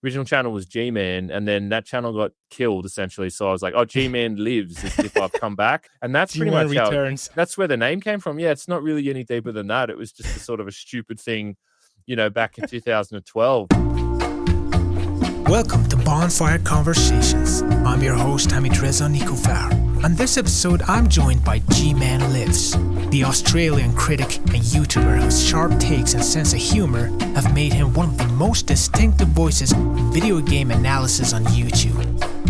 original channel was Gman, and then that channel got killed essentially. So I was like, oh, Gman lives as if I've come back, and that's pretty Gman much how. returns. That's where the name came from. Yeah, it's not really any deeper than that. It was just a sort of a stupid thing, back in 2012. Welcome to Bonfire Conversations. I'm your host, Hamid Reza Nikofar. On this episode, I'm joined by GmanLives, the Australian critic and YouTuber whose sharp takes and sense of humor have made him one of the most distinctive voices in video game analysis on YouTube.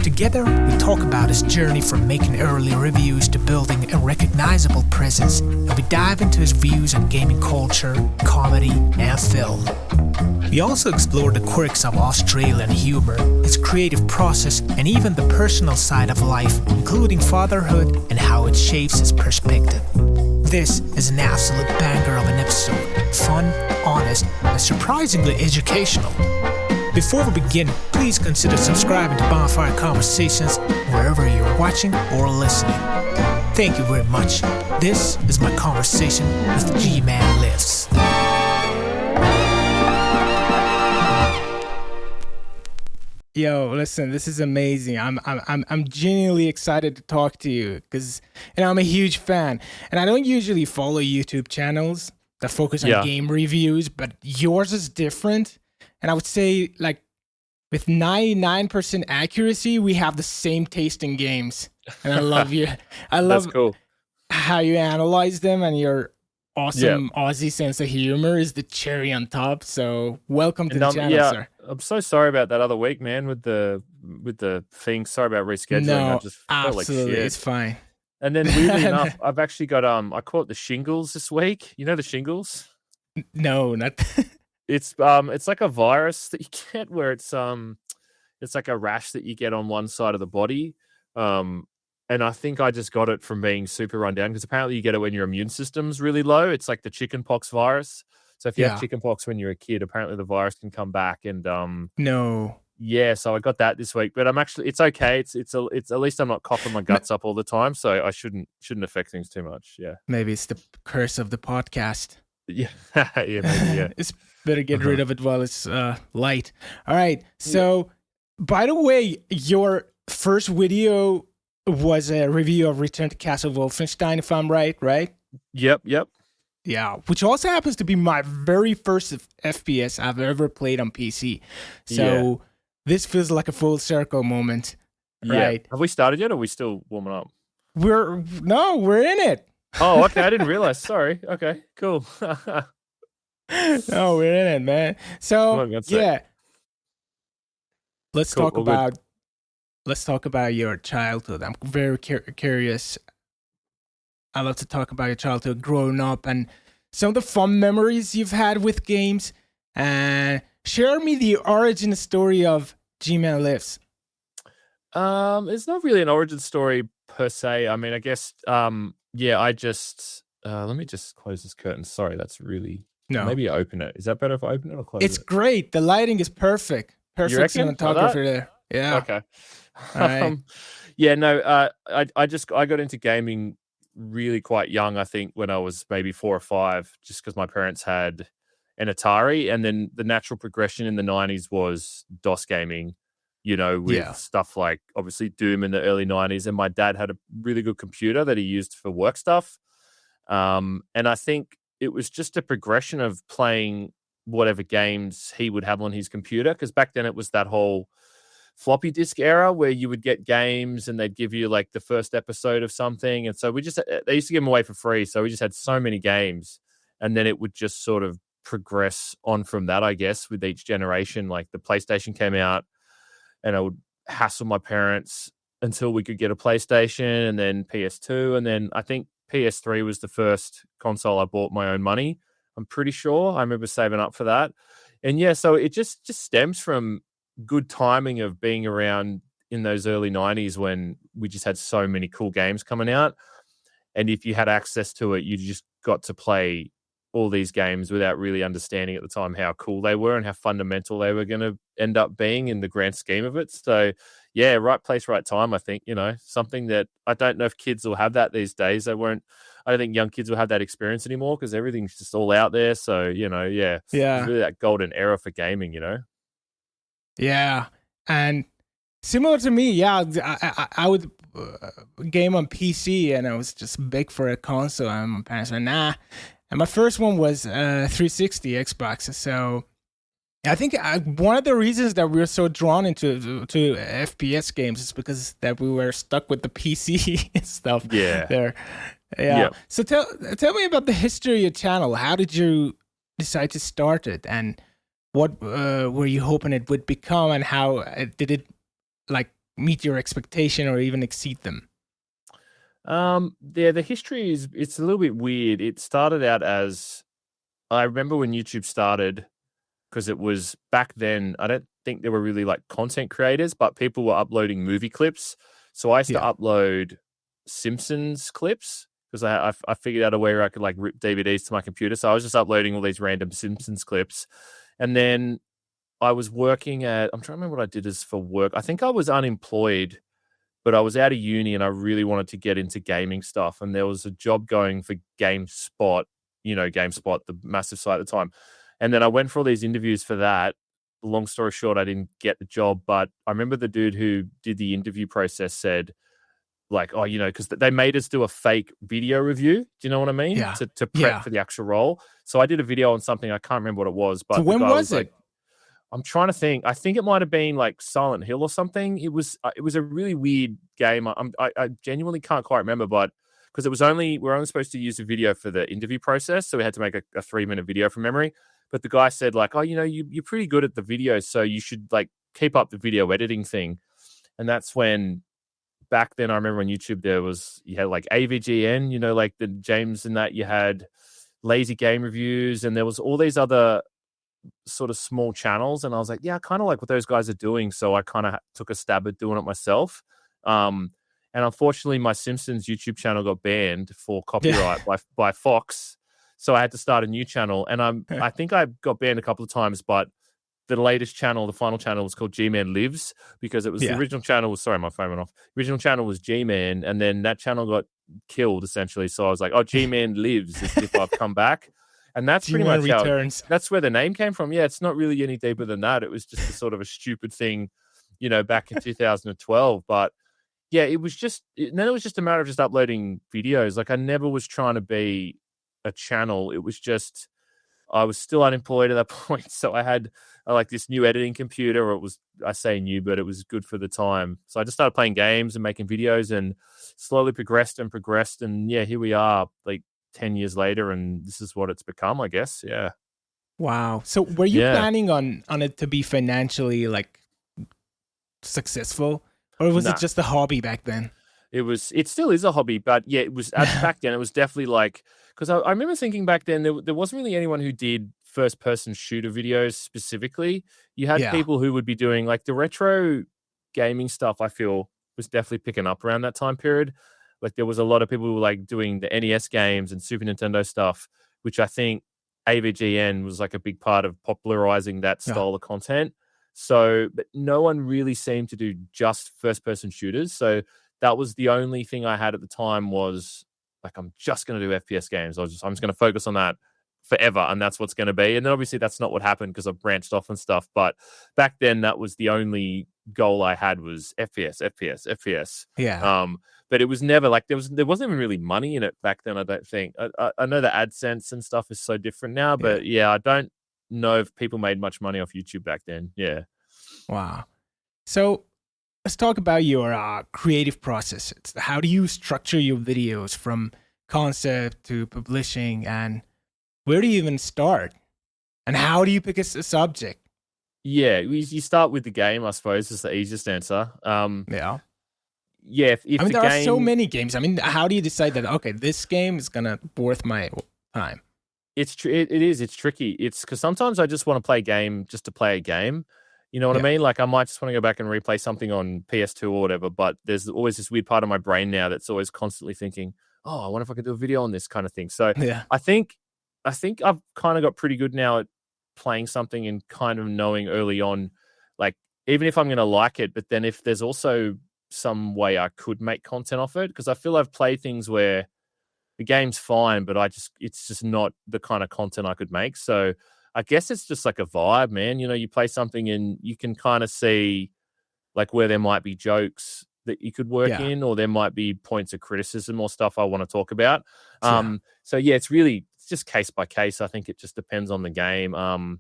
Together, we talk about his journey from making early reviews to building a recognizable presence, and we dive into his views on gaming culture, comedy, and film. We also explore the quirks of Australian humor, its creative process, and even the personal side of life, including fatherhood and how it shapes his perspective. This is an absolute banger of an episode, fun, honest, and surprisingly educational. Before we begin, please consider subscribing to Bonfire Conversations wherever you're watching or listening. Thank you very much. This is my conversation with GmanLives. Yo, listen, this is amazing. I'm genuinely excited to talk to you because I'm a huge fan. And I don't usually follow YouTube channels that focus on game reviews, but yours is different. And I would say, like, with 99% accuracy, we have the same taste in games. And I love you. I love how you analyze them, and your awesome Aussie sense of humor is the cherry on top. So welcome to the channel, sir. I'm so sorry about that other week, man, with the thing. Sorry about rescheduling. No, I just felt absolutely, like shit. it's fine. And then weirdly enough, I've actually got I caught the shingles this week. You know the shingles? No, not. It's like a virus that you get where it's like a rash that you get on one side of the body. And I think I just got it from being super run down, because apparently you get it when your immune system's really low. It's like the chickenpox virus. So if you have chickenpox when you're a kid, apparently the virus can come back. And no. Yeah, so I got that this week, but it's okay. It's at least I'm not coughing my guts up all the time, so I shouldn't affect things too much. Yeah. Maybe it's the curse of the podcast. Yeah. Maybe, yeah. It's better get rid of it while it's light. All right. So, by the way, your first video was a review of Return to Castle Wolfenstein, if I'm right? Yep. Yeah, which also happens to be my very first FPS I've ever played on PC. So this feels like a full circle moment, right? Have we started yet, or are we still warming up? We're in it. Oh, okay. I didn't realize. Sorry. Okay, cool. No, we're in it, man. So let's talk about your childhood. I'm very curious. I love to talk about your childhood, growing up, and some of the fun memories you've had with games. And share me the origin story of GmanLives. It's not really an origin story per se. I mean, I guess, I just let me just close this curtain. Sorry, that's really Maybe open it. Is that better if I open it or close it? It's great. The lighting is perfect. Perfect cinematography there. Yeah. Okay. All right. I got into gaming really quite young. I think when I was maybe 4 or 5, just because my parents had an Atari, and then the natural progression in the 90s was DOS gaming, with stuff like obviously Doom in the early 90s, and my dad had a really good computer that he used for work stuff. And I think it was just a progression of playing whatever games he would have on his computer, because back then it was that whole floppy disk era where you would get games and they'd give you like the first episode of something, and so they used to give them away for free, so we just had so many games, and then it would just sort of progress on from that, I guess, with each generation. Like the PlayStation came out, and I would hassle my parents until we could get a PlayStation, and then PS2, and then I think PS3 was the first console I bought my own money. I'm pretty sure. I remember saving up for that. And so it just stems from good timing of being around in those early 90s when we just had so many cool games coming out. And if you had access to it, you just got to play all these games without really understanding at the time how cool they were and how fundamental they were going to end up being in the grand scheme of it. So right place, right time, I think, something that I don't know if kids will have that these days. I don't think young kids will have that experience anymore because everything's just all out there. So, it's really that golden era for gaming, Yeah, and similar to me, yeah, I would game on PC, and I was just big for a console. And my parents were nah. And my first one was 360 Xbox. So I think one of the reasons that we were so drawn into to FPS games is because that we were stuck with the PC and stuff. Yeah. There. Yeah. Yep. So tell me about the history of your channel. How did you decide to start it, and what were you hoping it would become, and how did it like meet your expectation or even exceed them? The history it's a little bit weird. It started out as, I remember when YouTube started, because it was back then, I don't think there were really like content creators, but people were uploading movie clips. So I used to upload Simpsons clips, because I figured out a way where I could like rip DVDs to my computer. So I was just uploading all these random Simpsons clips. And then I was working at, I'm trying to remember what I did as for work. I think I was unemployed, but I was out of uni and I really wanted to get into gaming stuff. And there was a job going for GameSpot, GameSpot, the massive site at the time. And then I went for all these interviews for that. Long story short, I didn't get the job, but I remember the dude who did the interview process said, like, oh, because they made us do a fake video review. Do you know what I mean? Yeah. To prep for the actual role. So I did a video on something. I can't remember what it was. But so when was it? Like, I'm trying to think. I think it might have been like Silent Hill or something. It was a really weird game. I genuinely can't quite remember, but because we're only supposed to use a video for the interview process, so we had to make a 3-minute video from memory. But the guy said like, oh, you're pretty good at the video, so you should like keep up the video editing thing. And that's when, back then, I remember on YouTube you had like AVGN, like the James and that, you had Lazy Game Reviews, and there was all these other sort of small channels, and I was like, yeah, I kind of like what those guys are doing, so I kind of took a stab at doing it myself. And unfortunately, my Simpsons YouTube channel got banned for copyright by Fox, so I had to start a new channel. And I think I got banned a couple of times, but the latest channel, the final channel, was called GmanLives, because it was the original channel was, sorry, my phone went off. The original channel was Gman, and then that channel got killed essentially. So I was like, oh, Gman lives as if I've come back. And that's pretty much returns. That's where the name came from. Yeah, it's not really any deeper than that. It was just a sort of a stupid thing, back in 2012. But yeah, then it was just a matter of just uploading videos. Like, I never was trying to be a channel. It was just, I was still unemployed at that point. So I had like this new editing computer, or I say new, but it was good for the time. So I just started playing games and making videos, and slowly progressed. And yeah, here we are, like 10 years later, and this is what it's become, I guess. Yeah. Wow. So were you planning on it to be financially like successful, or was it just a hobby back then? It still is a hobby, but yeah, it was back then. It was definitely like, because I remember thinking back then there wasn't really anyone who did first person shooter videos specifically. You had people who would be doing like the retro gaming stuff. I feel was definitely picking up around that time period. Like, there was a lot of people who were like doing the NES games and Super Nintendo stuff, which I think AVGN was like a big part of popularizing that style of content. So, but no one really seemed to do just first person shooters. So that was the only thing I had at the time, was like, I'm just going to do FPS games. I'm just going to focus on that forever, and that's what's going to be. And then obviously that's not what happened, because I've branched off and stuff. But back then, that was the only goal I had, was FPS. Yeah. But it was never like there wasn't even really money in it back then. I don't think. I know the AdSense and stuff is so different now, but yeah, I don't know if people made much money off YouTube back then. Yeah. Wow. So let's talk about your creative process. How do you structure your videos from concept to publishing, and where do you even start? And how do you pick a subject? Yeah, you start with the game, I suppose, is the easiest answer. Yeah, if there are so many games. I mean, how do you decide that, okay, this game is going to be worth my time? It's tricky. It's because sometimes I just want to play a game just to play a game. You know what I mean? Like, I might just want to go back and replay something on PS2 or whatever, but there's always this weird part of my brain now that's always constantly thinking, oh, I wonder if I could do a video on this kind of thing. So I think I've kind of got pretty good now at playing something and kind of knowing early on, like, even if I'm going to like it, but then if there's also some way I could make content off it, because I feel I've played things where the game's fine, but it's just not the kind of content I could make. So I guess it's just like a vibe, man. You know, you play something and you can kind of see like where there might be jokes that you could work Yeah. in, or there might be points of criticism or stuff I want to talk about. Yeah. So yeah, it's just case by case. I think it just depends on the game. And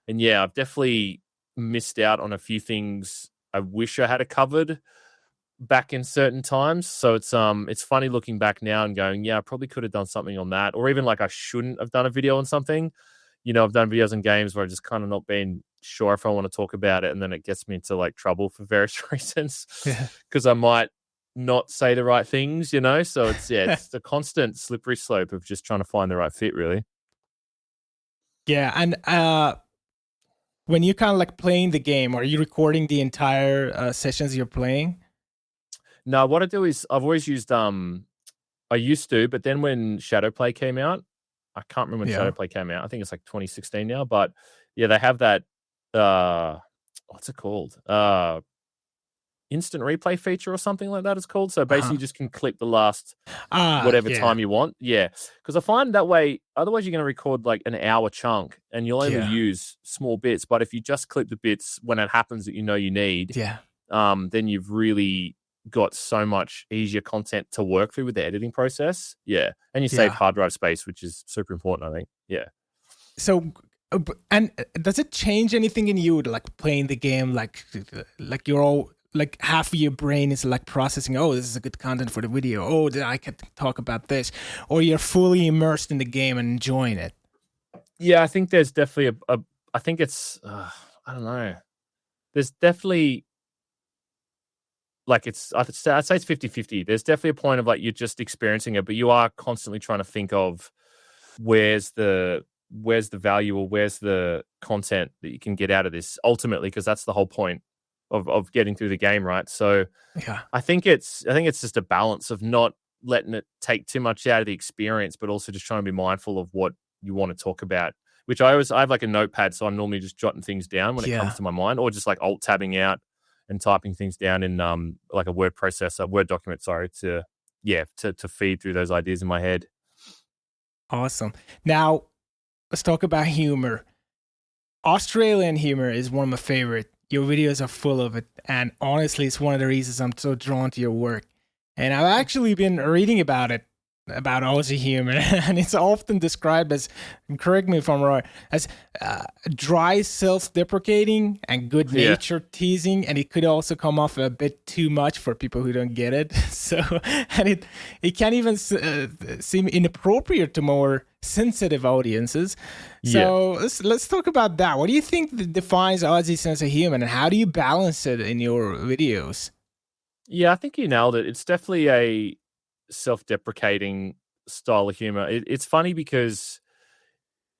yeah, I've definitely missed out on a few things I wish I had it covered back in certain times. So it's funny looking back now and going, yeah, I probably could have done something on that, or even like I shouldn't have done a video on something. You know, I've done videos and games where I've just kind of not been sure if I want to talk about it, and then it gets me into like trouble for various reasons because I might not say the right things, you know. So it's a constant slippery slope of just trying to find the right fit, really. Yeah, and when you kind of like playing the game, are you recording the entire sessions you're playing? No, what I do is I've always used I used to, but then when Shadowplay came out, I can't remember when Shadowplay came out. I think it's like 2016 now, but yeah, they have that what's it called? Instant replay feature or something like that it's called. So basically you just can clip the last whatever time you want. Yeah. Because I find that way, otherwise you're going to record like an hour chunk and you'll only use small bits. But if you just clip the bits when it happens that you know you need, then you've really got so much easier content to work through with the editing process. Yeah. And you save hard drive space, which is super important, I think. Yeah. So, and does it change anything in you, like playing the game, like you're all, like half of your brain is like processing, oh, this is a good content for the video. Oh, I can talk about this. Or you're fully immersed in the game and enjoying it? Yeah, I think there's definitely I think it's, I don't know. There's definitely, like I'd say it's 50-50. There's definitely a point of like you're just experiencing it, but you are constantly trying to think of where's the value or where's the content that you can get out of this ultimately, because that's the whole point of getting through the game, right? So I think it's just a balance of not letting it take too much out of the experience, but also just trying to be mindful of what you want to talk about, which I have like a notepad, so I'm normally just jotting things down when it comes to my mind, or just like alt tabbing out and typing things down in like a word document, to feed through those ideas in my head. Awesome. Now let's talk about humor. Australian humor is one of my favorite. Your videos are full of it, and honestly, it's one of the reasons I'm so drawn to your work. And I've actually been reading about it, about Aussie humor, and it's often described as, correct me if I'm wrong, as dry, self-deprecating and good-natured teasing, and it could also come off a bit too much for people who don't get it. So, and it can even seem inappropriate to more sensitive audiences. So let's talk about that. What do you think defines Aussie sense of humor, and how do you balance it in your videos? Yeah, I think you nailed it. It's definitely a self-deprecating style of humor. It's funny because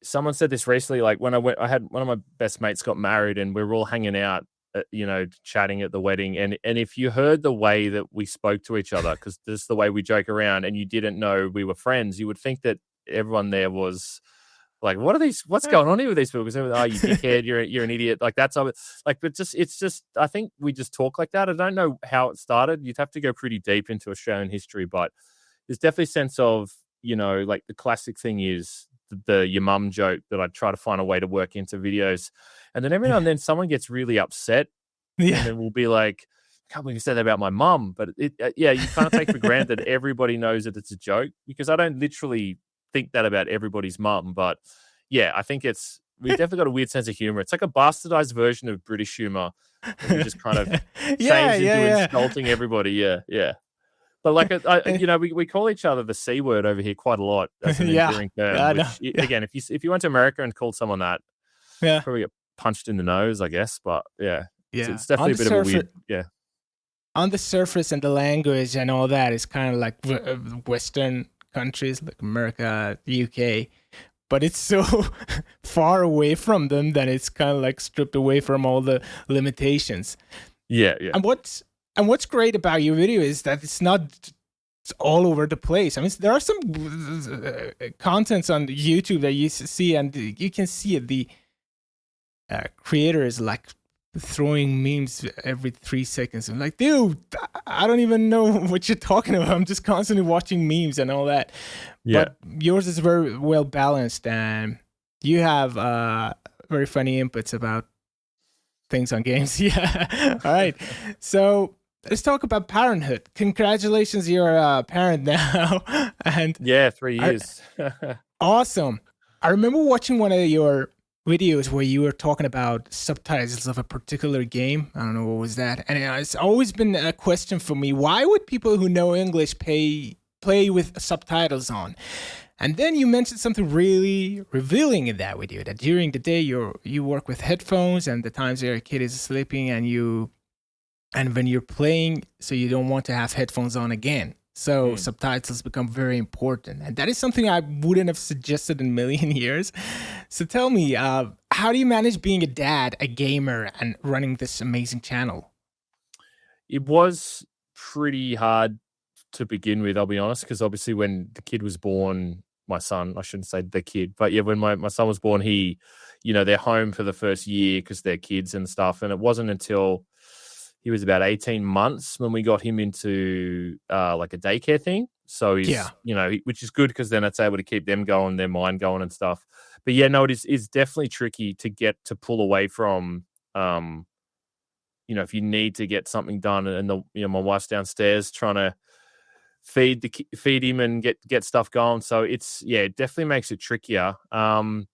someone said this recently, like when I had one of my best mates got married and we were all hanging out, chatting at the wedding. And if you heard the way that we spoke to each other, because this is the way we joke around, and you didn't know we were friends, you would think that everyone there was like, what's going on here with these people? Because, oh, you dickhead, you're an idiot. Like that's like, but it's just, I think we just talk like that. I don't know how it started. You'd have to go pretty deep into Australian history, but there's definitely a sense of, like the classic thing is the your mum joke that I try to find a way to work into videos. And then every now and then someone gets really upset and then we'll be like, I can't believe you said that about my mum. But you kind of take for granted that everybody knows that it's a joke, because I don't literally think that about everybody's mum. But yeah, I think we've definitely got a weird sense of humor. It's like a bastardized version of British humor. We just kind of change into insulting everybody. Yeah. But like, we call each other the C word over here quite a lot. As an endearing term. Again, if you went to America and called someone that, probably get punched in the nose, I guess. But it's definitely a bit of a weird. On the surface and the language and all that is kind of like Western countries like America, UK, but it's so far away from them that it's kind of like stripped away from all the limitations. Yeah. And what's great about your video is that it's all over the place. I mean, there are some contents on YouTube that you see, and you can see it. The creator is like throwing memes every 3 seconds. I'm like, dude, I don't even know what you're talking about. I'm just constantly watching memes and all that. But yours is very well balanced, and You have very funny inputs about things on games. Yeah. All right. So let's talk about Parenthood. Congratulations, you're a parent now. And Yeah, 3 years. awesome. I remember watching one of your videos where you were talking about subtitles of a particular game. I don't know what was that. And it's always been a question for me. Why would people who know English play with subtitles on? And then you mentioned something really revealing in that video, that during the day you work with headphones, and the times your kid is sleeping and when you're playing, so you don't want to have headphones on again. So subtitles become very important. And that is something I wouldn't have suggested in a million years. So tell me, how do you manage being a dad, a gamer, and running this amazing channel? It was pretty hard to begin with, I'll be honest, because obviously when the kid was born, my son, I shouldn't say the kid, but yeah, when my son was born, they're home for the first year because they're kids and stuff. And it wasn't until he was about 18 months when we got him into like a daycare thing. So he's, which is good because then it's able to keep them going, their mind going and stuff. But yeah, no, it's definitely tricky to get to pull away from, if you need to get something done and my wife's downstairs trying to feed him and get stuff going. So it definitely makes it trickier. But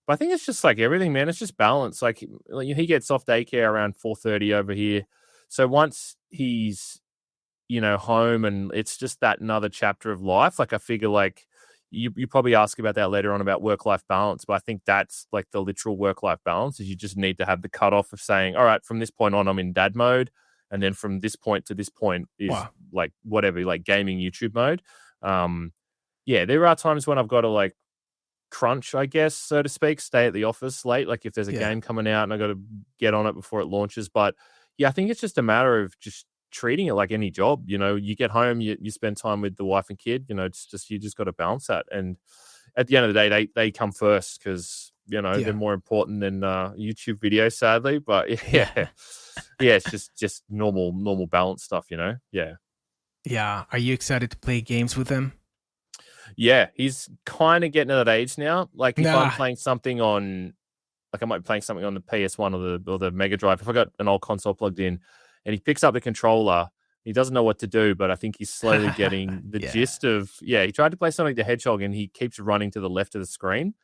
I think it's just like everything, man. It's just balance. Like he gets off daycare around 4:30 over here. So once he's, home, and it's just that another chapter of life. Like I figure like you probably ask about that later on about work-life balance, but I think that's like the literal work-life balance is you just need to have the cutoff of saying, all right, from this point on, I'm in dad mode. And then from this point to this point is like whatever, like gaming YouTube mode. There are times when I've got to like crunch, I guess, so to speak, stay at the office late. Like if there's a game coming out and I got to get on it before it launches. But yeah, I think it's just a matter of just treating it like any job. You get home, you spend time with the wife and kid. It's just you just got to balance that. And at the end of the day, they come first because they're more important than YouTube videos, sadly. But it's just normal balance stuff. Yeah. Are you excited to play games with him? Yeah, he's kind of getting to that age now. Like if I'm playing something on, like I might be playing something on the PS1 or the Mega Drive. If I got an old console plugged in, and he picks up the controller, he doesn't know what to do, but I think he's slowly getting the gist of. Yeah, he tried to play something like the Hedgehog, and he keeps running to the left of the screen.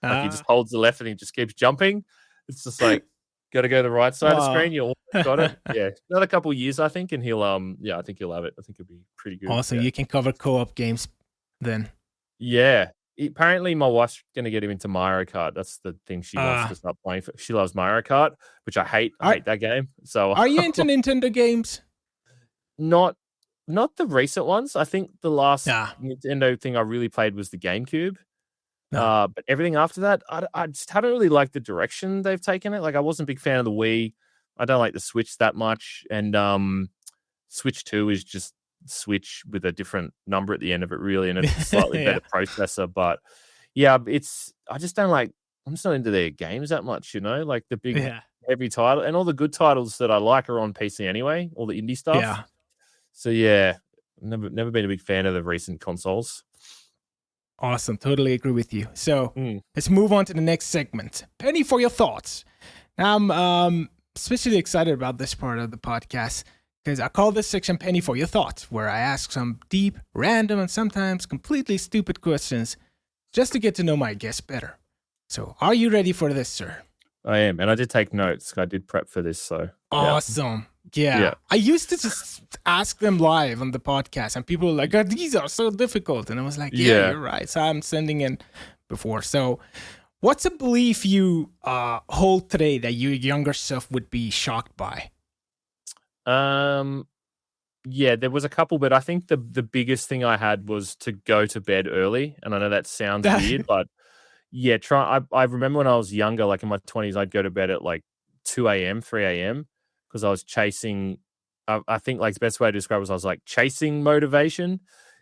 Like he just holds the left and he just keeps jumping. It's just like got to go to the right side of the screen. You almost got it. Yeah, another couple of years, I think, and he'll I think he'll have it. I think it'll be pretty good. Awesome. You can cover co-op games then. Yeah. Apparently, my wife's going to get him into Mario Kart. That's the thing she wants to start playing. She loves Mario Kart, which I hate. I hate that game. So, are you into Nintendo games? Not the recent ones. I think the last Nintendo thing I really played was the GameCube. But everything after that, I just haven't really liked the direction they've taken it. Like I wasn't a big fan of the Wii. I don't like the Switch that much. And Switch 2 is just Switch with a different number at the end of it, really, and a slightly better processor. But yeah, I just don't like. I'm just not into their games that much, like the big heavy title and all the good titles that I like are on PC anyway, all the indie stuff. Yeah. So yeah, never been a big fan of the recent consoles. Awesome, totally agree with you. So let's move on to the next segment. Penny, for your thoughts. Now I'm especially excited about this part of the podcast, because I call this section Penny for Your Thoughts, where I ask some deep, random, and sometimes completely stupid questions just to get to know my guests better. So are you ready for this, sir? I am, and I did take notes. I did prep for this, so. Awesome. Yeah. I used to just ask them live on the podcast, and people were like, oh, these are so difficult. And I was like, yeah, you're right. So I'm sending in before. So what's a belief you hold today that your younger self would be shocked by? Yeah, there was a couple, but I think the biggest thing I had was to go to bed early. And I know that sounds weird, but yeah, I remember when I was younger, like in my 20s, I'd go to bed at like 2 a.m., 3 a.m. because I was chasing, I think like the best way to describe it was I was like chasing motivation.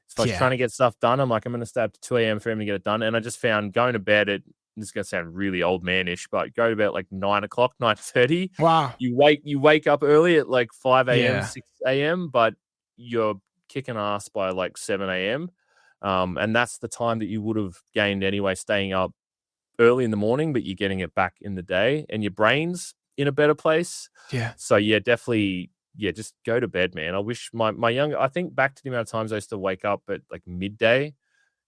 So I was trying to get stuff done. I'm like, I'm going to stay up to 2 a.m. for him to get it done. And I just found going to bed at, this is going to sound really old manish, but go to bed at like 9 o'clock, 9:30. Wow. You wake up early at like 5 a.m., 6 a.m., but you're kicking ass by like 7 a.m. And that's the time that you would have gained anyway, staying up early in the morning, but you're getting it back in the day, and your brain's in a better place. Yeah. So yeah, definitely, yeah, just go to bed, man. I wish my younger, I think back to the amount of times I used to wake up at like midday,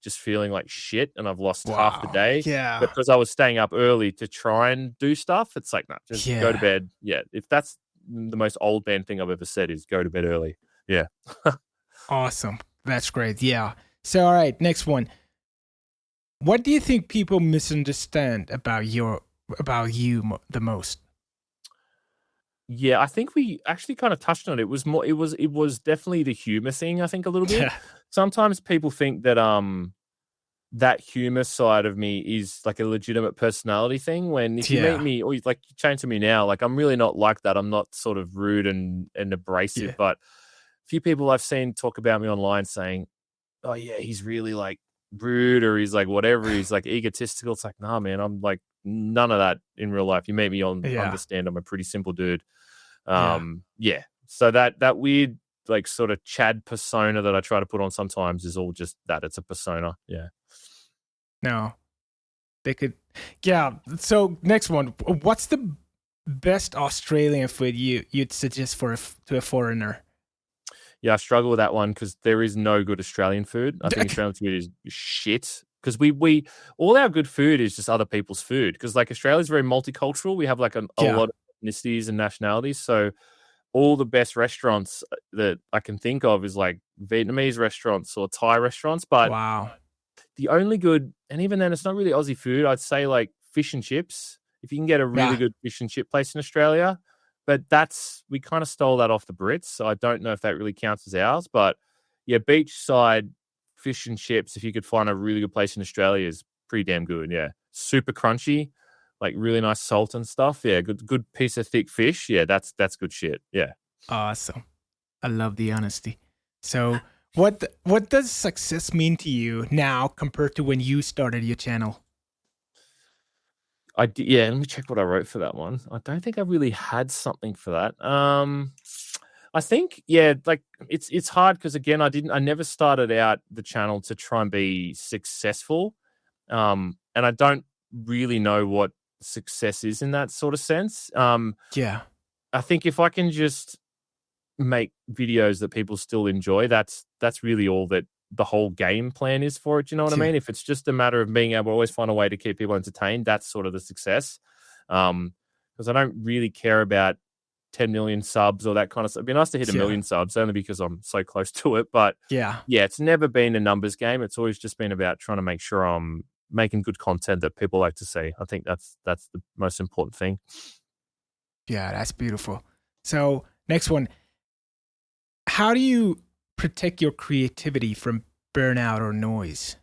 just feeling like shit, and I've lost half the Wow. day. Yeah. Because I was staying up early to try and do stuff. It's like, no, just go to Yeah. bed. Yeah, if that's the most old man thing I've ever said is go to bed early. Yeah. Awesome. That's great. Yeah. So, all right, next one. What do you think people misunderstand about you the most? Yeah, I think we actually kind of touched on it. It was more. It was definitely the humor thing. I think a little bit. Yeah. Sometimes people think that that humor side of me is like a legitimate personality thing. When if you Yeah. meet me or you chat to me now, like I'm really not like that. I'm not sort of rude and abrasive. Yeah. But a few people I've seen talk about me online saying, "Oh yeah, he's really like rude," or he's like whatever. He's like egotistical. It's like, nah, man. I'm like none of that in real life. You meet me on Yeah. understand. I'm a pretty simple dude. Yeah. Yeah. So that weird like sort of Chad persona that I try to put on sometimes is all just that. It's a persona. Yeah. No. They could. Yeah. So, next one. What's the best Australian food you'd suggest to a foreigner? Yeah, I struggle with that one because there is no good Australian food. I think Australian food is shit because we all our good food is just other people's food because like Australia's very multicultural. We have like a lot of ethnicities and nationalities. So all the best restaurants that I can think of is like Vietnamese restaurants or Thai restaurants. But Wow. the only good, and even then it's not really Aussie food. I'd say like fish and chips. If you can get a really good fish and chip place in Australia. But we kind of stole that off the Brits, so I don't know if that really counts as ours. But yeah, beachside fish and chips, if you could find a really good place in Australia, is pretty damn good. Yeah, super crunchy, like really nice salt and stuff. Yeah, good piece of thick fish. Yeah, that's good shit. Yeah. Awesome. I love the honesty. So, what does success mean to you now compared to when you started your channel? Yeah, let me check what I wrote for that one. I don't think I really had something for that. I think, yeah, like it's hard because again, I never started out the channel to try and be successful. And I don't really know what success is in that sort of sense. Yeah. I think if I can just make videos that people still enjoy, that's really all that the whole game plan is for it. You know what I mean? If it's just a matter of being able to always find a way to keep people entertained, that's sort of the success. Because I don't really care about 10 million subs or that kind of stuff. It'd be nice to hit 1 million subs only because I'm so close to it. But yeah, it's never been a numbers game. It's always just been about trying to make sure I'm making good content that people like to see. I think that's the most important thing. Yeah, that's beautiful. So next one, how do you protect your creativity from burnout or noise?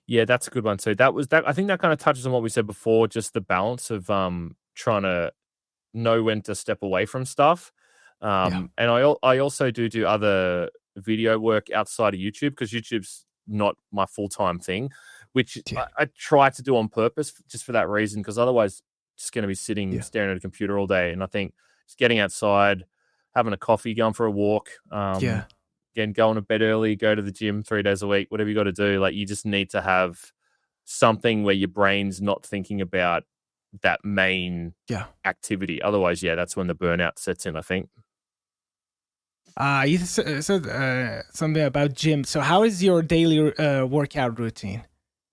Yeah, that's a good one. So I think that kind of touches on what we said before, just the balance of trying to know when to step away from stuff. And I also do other video work outside of YouTube because YouTube's not my full-time thing, which I try to do on purpose just for that reason, because otherwise just going to be sitting staring at a computer all day. And I think just getting outside, having a coffee, going for a walk, again, going to bed early, go to the gym 3 days a week, whatever you got to do. Like you just need to have something where your brain's not thinking about that main activity. Otherwise, that's when the burnout sets in, I think. You said something about gym. So how is your daily workout routine?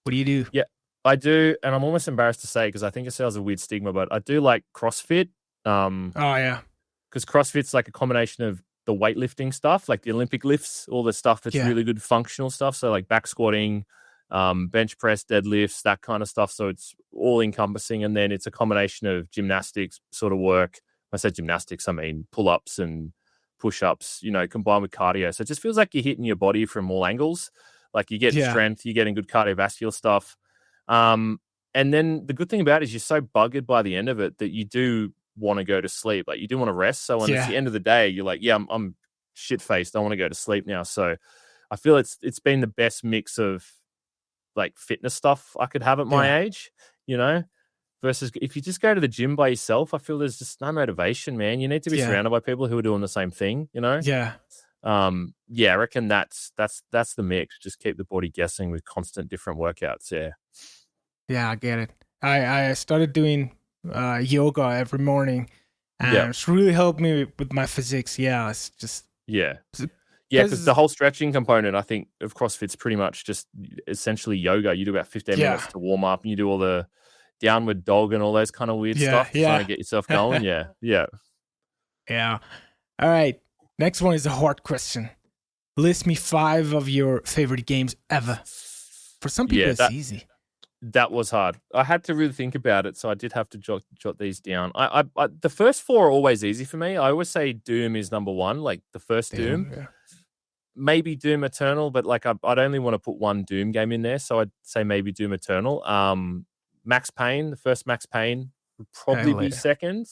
What do you do? Yeah, I do. And I'm almost embarrassed to say because I think it sounds a weird stigma, but I do like CrossFit. Because CrossFit's like a combination of the weightlifting stuff, like the Olympic lifts, all the stuff that's really good functional stuff. So like back squatting, bench press, deadlifts, that kind of stuff. So it's all encompassing. And then it's a combination of gymnastics sort of work. When I say gymnastics, I mean pull-ups and push-ups, combined with cardio. So it just feels like you're hitting your body from all angles. Like you get strength, you're getting good cardiovascular stuff. And then the good thing about it is you're so buggered by the end of it that you do want to go to sleep. Like you do want to rest. So when it's the end of the day, you're like, I'm shit-faced. I want to go to sleep now. So I feel it's been the best mix of like fitness stuff I could have at my age, versus if you just go to the gym by yourself, I feel there's just no motivation, man. You need to be surrounded by people who are doing the same thing, I reckon that's the mix. Just keep the body guessing with constant different workouts. Yeah, I get it. I started doing yoga every morning, and Yeah. it's really helped me with my physics. Yeah, it's just Yeah. because Yeah, because the whole stretching component, I think, of CrossFit's pretty much just essentially yoga. You do about 15 Yeah. minutes to warm up, and you do all the downward dog and all those kind of weird stuff to try and get yourself going. Yeah. Yeah. All right. Next one is a hard question. List me 5 of your favorite games ever. For some people, it's easy. That was hard. I had to really think about it, so I did have to jot these down. I the first 4 are always easy for me. I always say Doom is number 1, like the first Doom. Yeah. Maybe Doom Eternal, but like I'd only want to put one Doom game in there, so I'd say maybe Doom Eternal. Max Payne, the first Max Payne would probably be second.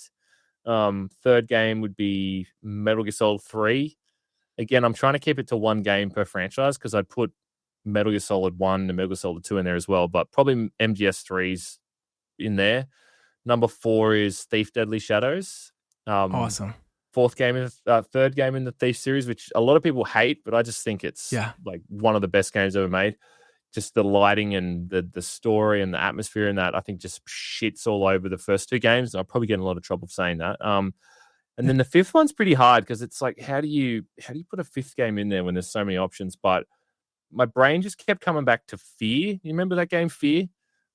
Third game would be Metal Gear Solid 3. Again, I'm trying to keep it to one game per franchise because I'd put Metal Gear Solid 1 and Metal Gear Solid 2 in there as well, but probably MGS3's in there. Number 4 is Thief Deadly Shadows. Awesome. Third game in the Thief series, which a lot of people hate, but I just think it's like one of the best games ever made. Just the lighting and the story and the atmosphere in that, I think just shits all over the first 2 games. I'll probably get in a lot of trouble for saying that. And then the 5th one's pretty hard because it's like, how do you put a 5th game in there when there's so many options? But my brain just kept coming back to Fear. You remember that game, Fear?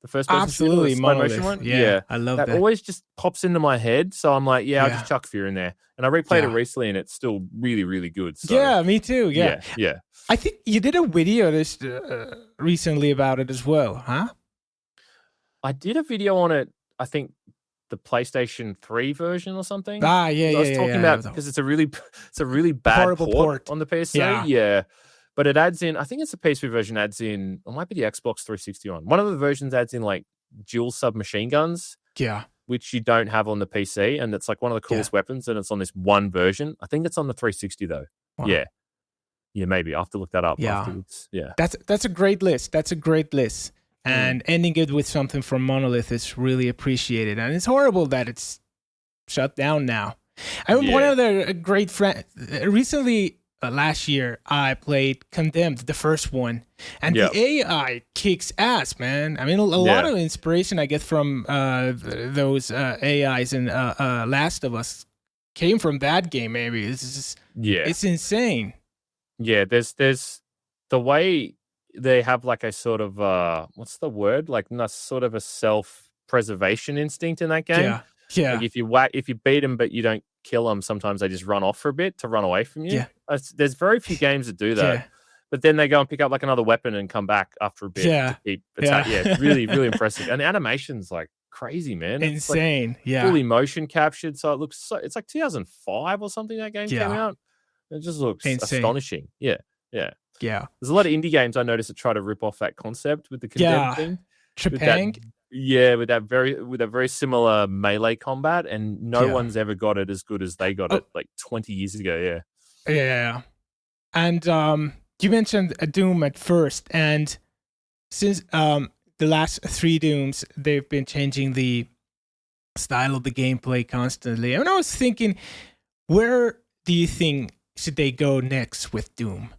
The first person absolutely slow motion one? Yeah, I love that. That always just pops into my head. So I'm like, I'll just chuck Fear in there. And I replayed it recently, and it's still really, really good. So, yeah, me too. Yeah. I think you did a video recently about it as well, huh? I did a video on it, I think, the PlayStation 3 version or something. I was talking about because it's a really bad horrible port on the PS3. Yeah. But it adds in, I think it's the PS3 version adds in, it might be the Xbox 360 one. One of the versions adds in like dual submachine guns. Yeah. Which you don't have on the PC. And it's like one of the coolest weapons. And it's on this one version. I think it's on the 360 though. Wow. Yeah. Yeah, maybe. I'll have to look that up afterwards. Yeah. That's a great list. And ending it with something from Monolith is really appreciated. And it's horrible that it's shut down now. I remember one other great friend. Recently, last year, I played Condemned, the first one. And the AI kicks ass, man. I mean, a lot of inspiration I get from those AIs in Last of Us came from that game, maybe. It's insane. Yeah, there's the way they have like a sort of what's the word? Like sort of a self-preservation instinct in that game. Yeah. Like if you beat them but you don't kill them, sometimes they just run off for a bit to run away from you. Yeah. There's very few games that do that. Yeah. But then they go and pick up like another weapon and come back after a bit to keep attacking. Yeah, it's really, really impressive. And the animation's like crazy, man. It's insane. Like fully motion captured. So it looks it's like 2005 or something that game came out. It just looks astonishing. Yeah. There's a lot of indie games I noticed that try to rip off that concept with the Condemned thing. Trepang. With that very similar melee combat, and no one's ever got it as good as they got it like 20 years ago. Yeah. And you mentioned Doom at first, and since the last 3 Dooms, they've been changing the style of the gameplay constantly. And I was thinking, where do you think should they go next with Doom?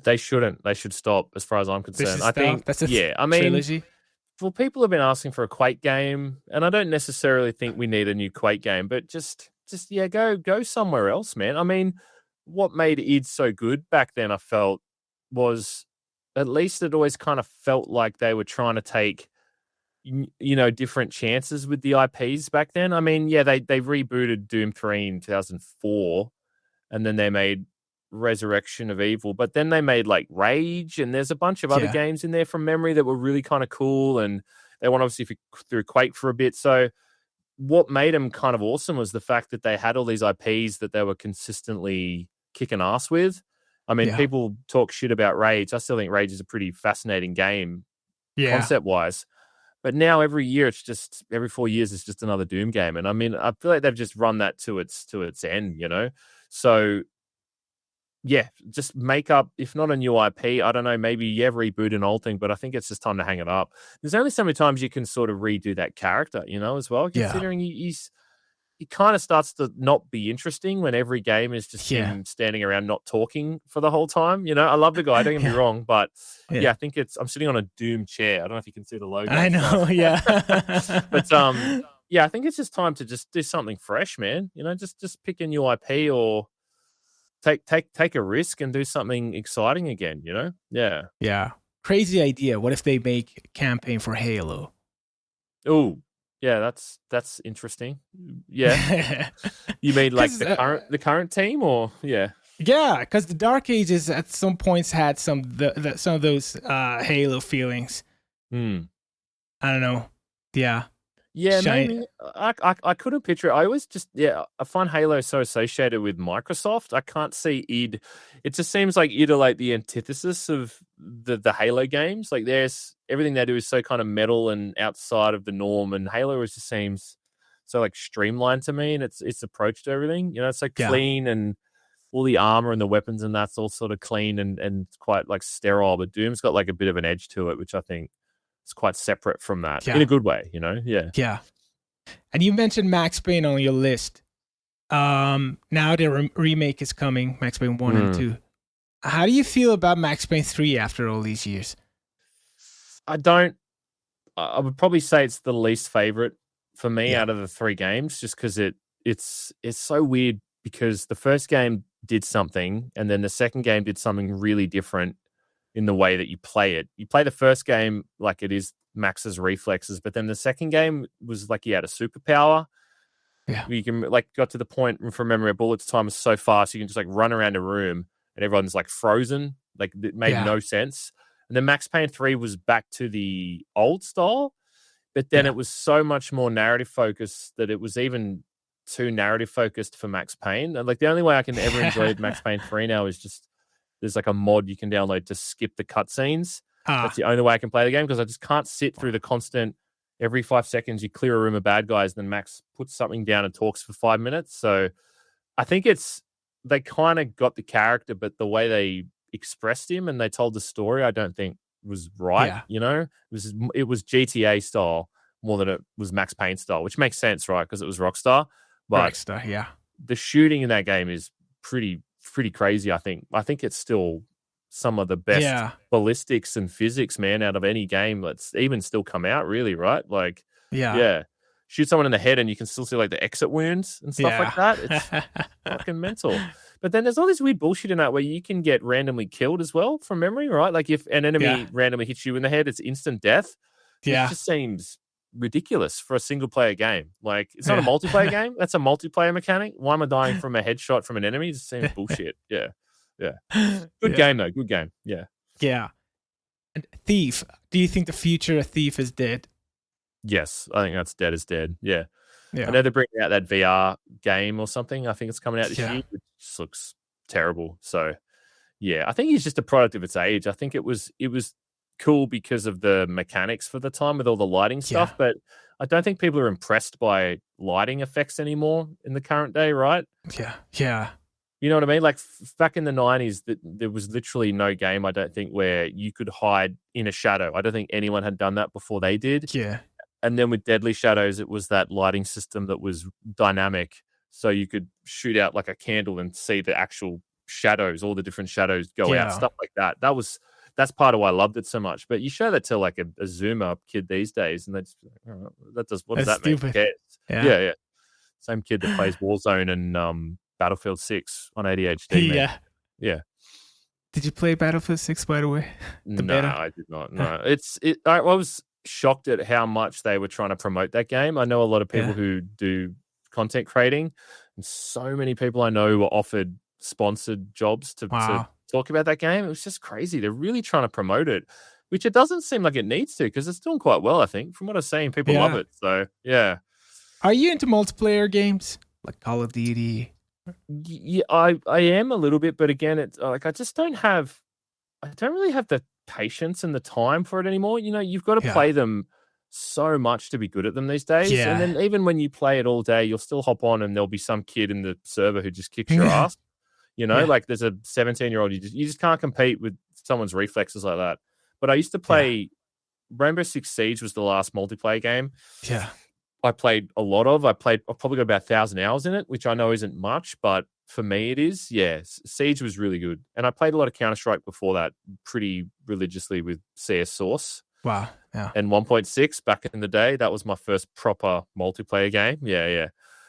They shouldn't. They should stop, as far as I'm concerned. I think that's a trilogy. Well, people have been asking for a Quake game, and I don't necessarily think we need a new Quake game, but just go somewhere else, man. I mean, what made id so good back then, I felt, was at least it always kind of felt like they were trying to take, different chances with the IPs back then. I mean, they rebooted Doom 3 in 2004, and then they made Resurrection of Evil, but then they made like Rage, and there's a bunch of other games in there from memory that were really kind of cool, and they went obviously through Quake for a bit. So what made them kind of awesome was the fact that they had all these IPs that they were consistently kicking ass with. I mean, people talk shit about Rage. I still think Rage is a pretty fascinating game concept wise. But now every 4 years, it's just another Doom game. And I mean, I feel like they've just run that to its end, So just make up, if not a new IP, I don't know, maybe reboot an old thing, but I think it's just time to hang it up. There's only so many times you can sort of redo that character, as well, considering it kind of starts to not be interesting when every game is just him standing around not talking for the whole time. You know, I love the guy, don't get me wrong, but I think I'm sitting on a Doom chair. I don't know if you can see the logo. I know, But I think it's just time to just do something fresh, man. You know, just pick a new IP or take a risk and do something exciting again, you know? Yeah. Yeah. Crazy idea. What if they make a campaign for Halo? Oh, yeah, that's interesting. Yeah. You mean like the current team or yeah? Yeah, because the Dark Ages at some points had some of those Halo feelings. I don't know. Yeah. Yeah, maybe. I couldn't picture it. I always I find Halo so associated with Microsoft. I can't see id. It just seems like id are like the antithesis of the Halo games. Like there's everything they do is so kind of metal and outside of the norm, and Halo just seems so like streamlined to me, and its approach to everything. You know, it's so clean and all the armor and the weapons and that's all sort of clean and quite like sterile. But Doom's got like a bit of an edge to it, which I think it's quite separate from that in a good way, you know? Yeah. Yeah. And you mentioned Max Payne on your list. Now the remake is coming, Max Payne 1 and 2. How do you feel about Max Payne 3 after all these years? I would probably say it's the least favorite for me out of the 3 games, just because it's so weird because the first game did something and then the second game did something really different in the way that you play it. You play the first game like it is Max's reflexes, but then the second game was like he had a superpower. Yeah. You can like got to the point from memory, bullets time is so fast you can just like run around a room and everyone's like frozen. Like it made no sense. And then Max Payne 3 was back to the old style, but then it was so much more narrative focused that it was even too narrative focused for Max Payne. And like the only way I can ever enjoy Max Payne 3 now is just there's like a mod you can download to skip the cutscenes. That's the only way I can play the game because I just can't sit through the constant every 5 seconds you clear a room of bad guys, then Max puts something down and talks for 5 minutes. So I think they kind of got the character, but the way they expressed him and they told the story, I don't think was right. Yeah. You know, it was GTA style more than it was Max Payne style, which makes sense, right? Because it was Rockstar. But Rockstar, the shooting in that game is pretty crazy. I think it's still some of the best ballistics and physics, man, out of any game that's even still come out, really, right? Like, shoot someone in the head and you can still see like the exit wounds and stuff like that. It's fucking mental. But then there's all this weird bullshit in that where you can get randomly killed as well from memory, right? Like if an enemy randomly hits you in the head, it's instant death. It just seems ridiculous for a single player game. Like it's not a multiplayer game. That's a multiplayer mechanic. Why am I dying from a headshot from an enemy? It just seems bullshit. Yeah. Good game though. Good game. Yeah. Yeah. And Thief. Do you think the future of Thief is dead? Yes, I think that's dead as dead. Yeah. I know they're bringing out that VR game or something. I think it's coming out this year, which just looks terrible. So yeah, I think it's just a product of its age. I think it was cool because of the mechanics for the time with all the lighting stuff, but I don't think people are impressed by lighting effects anymore in the current day, right? Yeah. You know what I mean? Like back in the 90s, there was literally no game, I don't think, where you could hide in a shadow. I don't think anyone had done that before they did. Yeah. And then with Deadly Shadows, it was that lighting system that was dynamic. So you could shoot out like a candle and see the actual shadows, all the different shadows go out, stuff like that. That's part of why I loved it so much. But you show that to like a Zoomer kid these days, and they just what does that mean? Who cares? Yeah. Same kid that plays Warzone and Battlefield 6 on ADHD. Yeah. Did you play Battlefield 6, by the way? No, I did not. No, I was shocked at how much they were trying to promote that game. I know a lot of people who do content creating, and so many people I know were offered sponsored jobs to talk about that game. It was just crazy. They're really trying to promote it, which it doesn't seem like it needs to because it's doing quite well, I think. From what I'm saying, people love it. So, yeah. Are you into multiplayer games like Call of Duty? Yeah, I am a little bit, but again, it's like I don't really have the patience and the time for it anymore. You know, you've got to play them so much to be good at them these days. And then even when you play it all day, you'll still hop on and there'll be some kid in the server who just kicks your ass. You know, like there's a 17-year-old, you just can't compete with someone's reflexes like that. But I used to play Rainbow Six Siege was the last multiplayer game. Yeah. I played a lot of. I've probably got about 1,000 hours in it, which I know isn't much, but for me it is. Yeah, Siege was really good. And I played a lot of Counter-Strike before that pretty religiously with CS Source. Wow. Yeah. And 1.6 back in the day. That was my first proper multiplayer game. Yeah.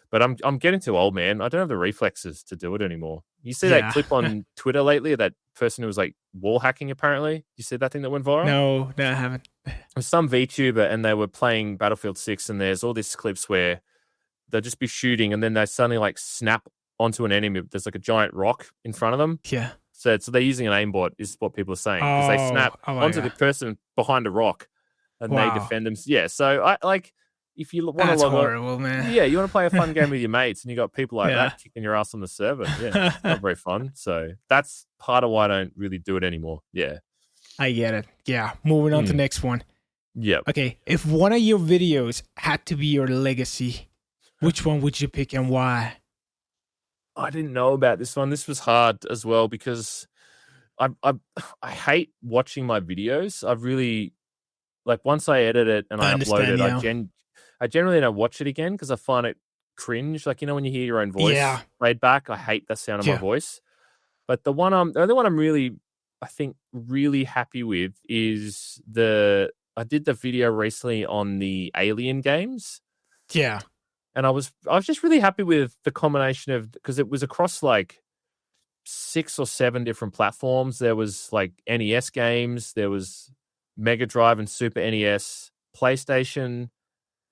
But I'm getting too old, man. I don't have the reflexes to do it anymore. You see that clip on Twitter lately of that person who was like wall hacking, apparently? You see that thing that went viral? No, I haven't. It was some VTuber and they were playing Battlefield 6 and there's all these clips where they'll just be shooting and then they suddenly like snap onto an enemy. There's like a giant rock in front of them. Yeah. So they're using an aimbot is what people are saying. Because they snap onto the person behind a rock and they defend them. Yeah, so I like... If you want to log horrible, man. Yeah, you want to play a fun game with your mates, and you got people like that kicking your ass on the server. Yeah, not very fun. So that's part of why I don't really do it anymore. Yeah, I get it. Yeah, moving on to the next one. Yeah. Okay, if one of your videos had to be your legacy, which one would you pick and why? I didn't know about this one. This was hard as well because I hate watching my videos. I really like once I edit it and I upload it. I generally don't watch it again because I find it cringe. Like, you know, when you hear your own voice played back, I hate the sound of my voice. But the only one I'm really, I think, really happy with is I did the video recently on the Alien games. Yeah. And I was just really happy with the combination of, because it was across like 6 or 7 different platforms. There was like NES games, there was Mega Drive and Super NES, PlayStation,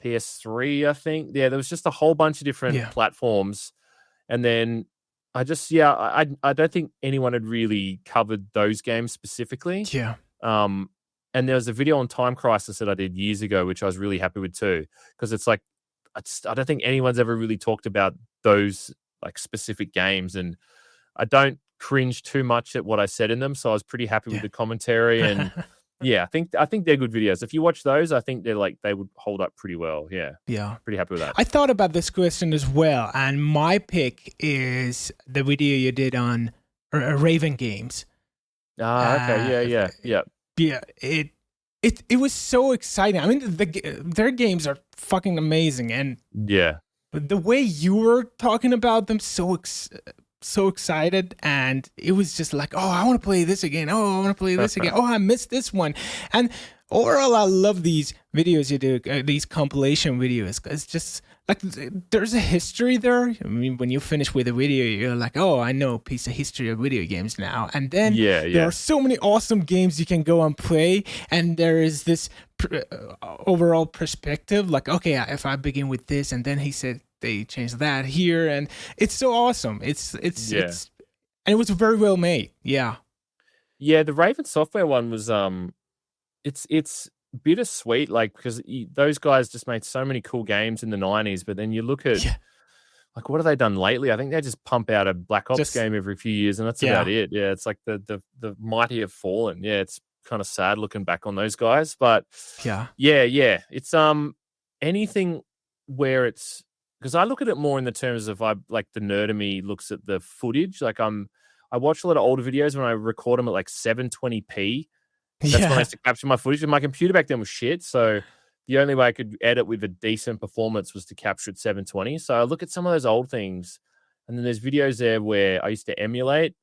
PS3, I think. Yeah, there was just a whole bunch of different platforms. And then I don't think anyone had really covered those games specifically. Yeah. And there was a video on Time Crisis that I did years ago, which I was really happy with too. Because it's like, I don't think anyone's ever really talked about those like specific games. And I don't cringe too much at what I said in them. So I was pretty happy with the commentary and yeah, I think they're good videos. If you watch those, I think they would hold up pretty well. Yeah. Yeah. Pretty happy with that. I thought about this question as well, and my pick is the video you did on Raven Games. Okay. Yeah. Yeah. It was so exciting. I mean, their games are fucking amazing, and the way you were talking about them, so excited, and it was just like, oh, I want to play this again. Oh, I want to play this again. Oh, I missed this one. And overall, I love these videos you do, these compilation videos. It's just like there's a history there. I mean, when you finish with a video, you're like, oh, I know a piece of history of video games now. And then there are so many awesome games you can go and play, and there is this overall perspective. Like, okay, if I begin with this, and then he said they changed that here, and it's so awesome. It's and it was very well made. Yeah. The Raven Software one was it's bittersweet, like, because those guys just made so many cool games in the 90s, but then you look at like what have they done lately? I think they just pump out a Black Ops game every few years, and that's about it. Yeah, it's like the mighty have fallen. Yeah, it's kind of sad looking back on those guys, but it's anything where it's, because I look at it more in the terms of like the nerd in me looks at the footage. Like I watch a lot of older videos when I record them at like 720p. That's when I used to capture my footage. And my computer back then was shit, so the only way I could edit with a decent performance was to capture at 720. So I look at some of those old things, and then there's videos there where I used to emulate,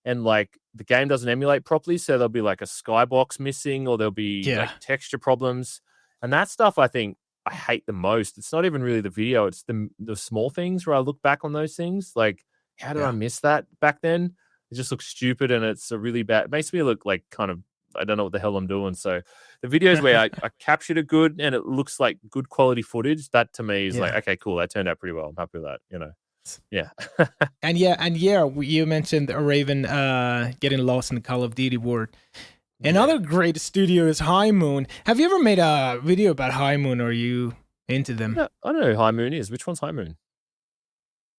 and like the game doesn't emulate properly, so there'll be like a skybox missing, or there'll be like texture problems, and that stuff I think I hate the most. It's not even really the video; it's the small things where I look back on those things. Like, how did I miss that back then? It just looks stupid, and it's a really bad. It makes me look like kind of, I don't know what the hell I'm doing. So the videos where I captured it good and it looks like good quality footage, that to me is like, okay, cool. That turned out pretty well. I'm happy with that, you know? Yeah. and you mentioned Raven getting lost in the Call of Duty world. Another great studio is High Moon. Have you ever made a video about High Moon, or are you into them? I don't know who High Moon is. Which one's High Moon?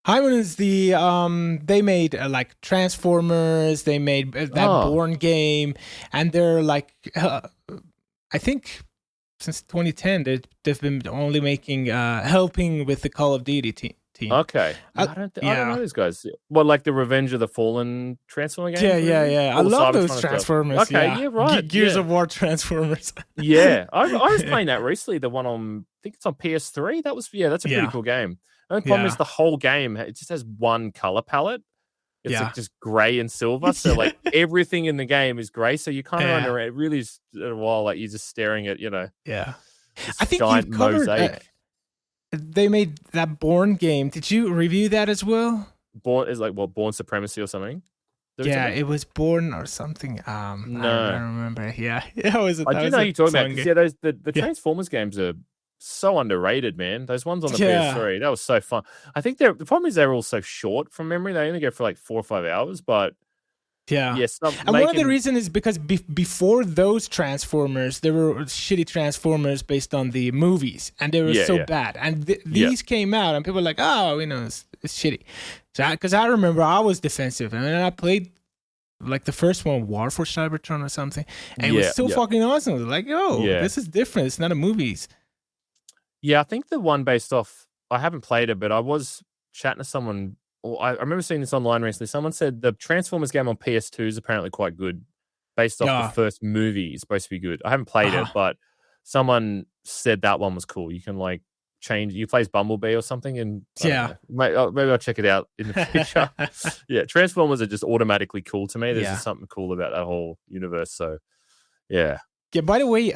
High Moon is the they made like Transformers, they made that Bourne game, and they're like I think since 2010 they've been only making helping with the Call of Duty team. Okay. I I don't know these guys. Well, like the Revenge of the Fallen Transformer games? Yeah. I All the love those Cybertron stuff. Transformers. Okay, Yeah, yeah, right. Gears yeah. of War Transformers. Yeah, I was playing that recently. The one on, I think it's on PS3. That's a pretty Yeah. cool game. The only problem Yeah. is the whole game, it just has one color palette. It's Yeah. like just gray and silver. So like everything in the game is gray. So you kind of under it really is a while like you're just staring at, Yeah. this I think giant you've covered. mosaic. They made that Born game. Did you review that as well? Born is like Born Supremacy or something. Yeah, it was Born or something. No. I don't remember. Yeah, it was. I do know you're talking about. 'Cause, game. the Transformers games are so underrated, man. Those ones on the PS3, that was so fun. I think the problem is they're all so short from memory. They only go for like 4 or 5 hours, but yes. And one of the reasons is because before those Transformers, there were shitty Transformers based on the movies, and they were bad. And these came out, and people were like, "Oh, it's shitty." So, because I remember I was defensive, and then I played like the first one, War for Cybertron or something, and it was so fucking awesome. It was like, "Yo, this is different. It's not a movies." Yeah, I think the one based off. I haven't played it, but I was chatting to someone. I remember seeing this online recently. Someone said the Transformers game on PS2 is apparently quite good, based off the first movie. It's supposed to be good. I haven't played it, but someone said that one was cool. You can like change. You play as Bumblebee or something, and maybe I'll check it out in the future. Yeah, Transformers are just automatically cool to me. There's just something cool about that whole universe. So, yeah. Yeah. By the way,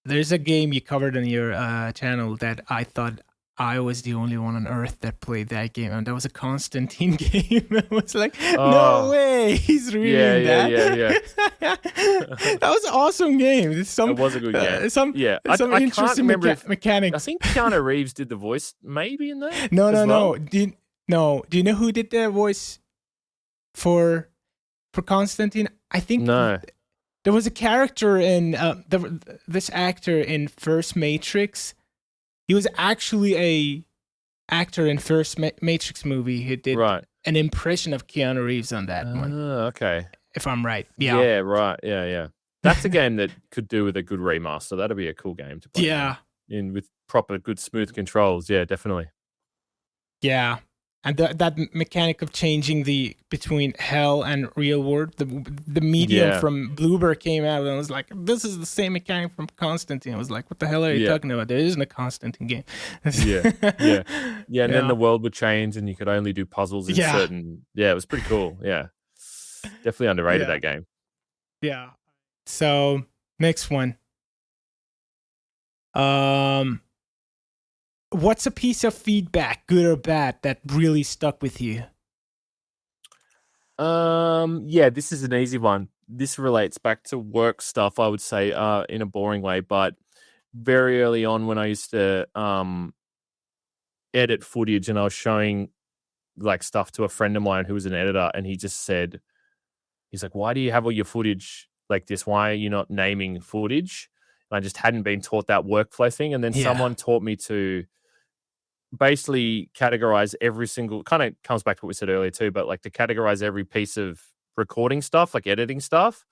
there's a game you covered on your channel that I thought I was the only one on earth that played that game, and that was a Constantine game. I was like, no way, he's reading that. Yeah. That was an awesome game. It was a good game. Some interesting mechanics. I think Keanu Reeves did the voice maybe in there. No. Do you know who did the voice for Constantine? I think no. There was a character in this actor in First Matrix. He was actually a actor in First Matrix movie who did an impression of Keanu Reeves on that one. Okay. If I'm right. Yeah. Yeah, right. Yeah. That's a game that could do with a good remaster. That'd be a cool game to play. Yeah. With proper, good, smooth controls. Yeah, definitely. Yeah. And that mechanic of changing between hell and real world, the medium from Bloober came out and I was like, this is the same mechanic from Constantine. I was like, what the hell are you talking about? There isn't a Constantine game. Yeah. And then the world would change and you could only do puzzles in certain. Yeah, it was pretty cool. Yeah. Definitely underrated that game. Yeah. So, next one. What's a piece of feedback, good or bad, that really stuck with you? This is an easy one. This relates back to work stuff, I would say, in a boring way, but very early on when I used to edit footage and I was showing like stuff to a friend of mine who was an editor, and he just said, he's like, why do you have all your footage like this? Why are you not naming footage? And I just hadn't been taught that workflow thing. And then someone taught me to basically categorize every single, kind of comes back to what we said earlier too, but like to categorize every piece of recording stuff, like editing stuff,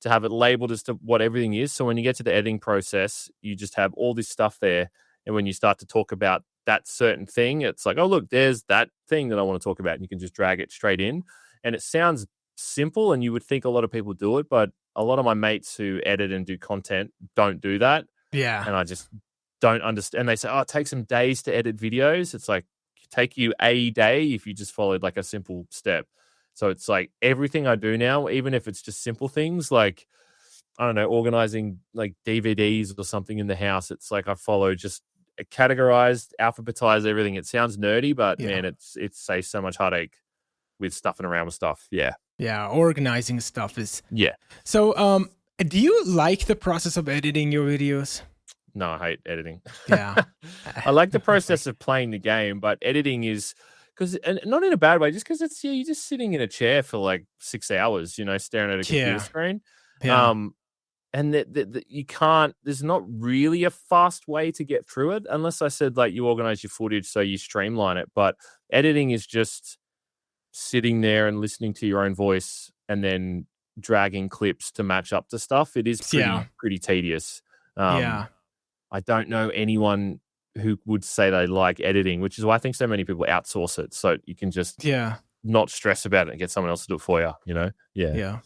to have it labeled as to what everything is. So when you get to the editing process, you just have all this stuff there. And when you start to talk about that certain thing, it's like, oh, look, there's that thing that I want to talk about. And you can just drag it straight in. And it sounds simple and you would think a lot of people do it, but a lot of my mates who edit and do content don't do that. Yeah. And I just don't understand. And they say, oh, it takes some days to edit videos. It's like, take you a day if you just followed like a simple step. So it's like everything I do now, even if it's just simple things like, I don't know, organizing like DVDs or something in the house. It's like I follow just categorized, alphabetized everything. It sounds nerdy, but man, it saves so much heartache with stuffing around with stuff. Yeah. Yeah. Organizing stuff is. Yeah. So, do you like the process of editing your videos? No, I hate editing. Yeah. I like the process of playing the game, but editing is because, and not in a bad way, just because it's, you're just sitting in a chair for like 6 hours, staring at a computer screen. Yeah. And you can't, there's not really a fast way to get through it unless I said like you organize your footage so you streamline it. But editing is just sitting there and listening to your own voice and then dragging clips to match up to stuff. It is pretty tedious. I don't know anyone who would say they like editing, which is why I think so many people outsource it, so you can just not stress about it and get someone else to do it for you. You know? Yeah.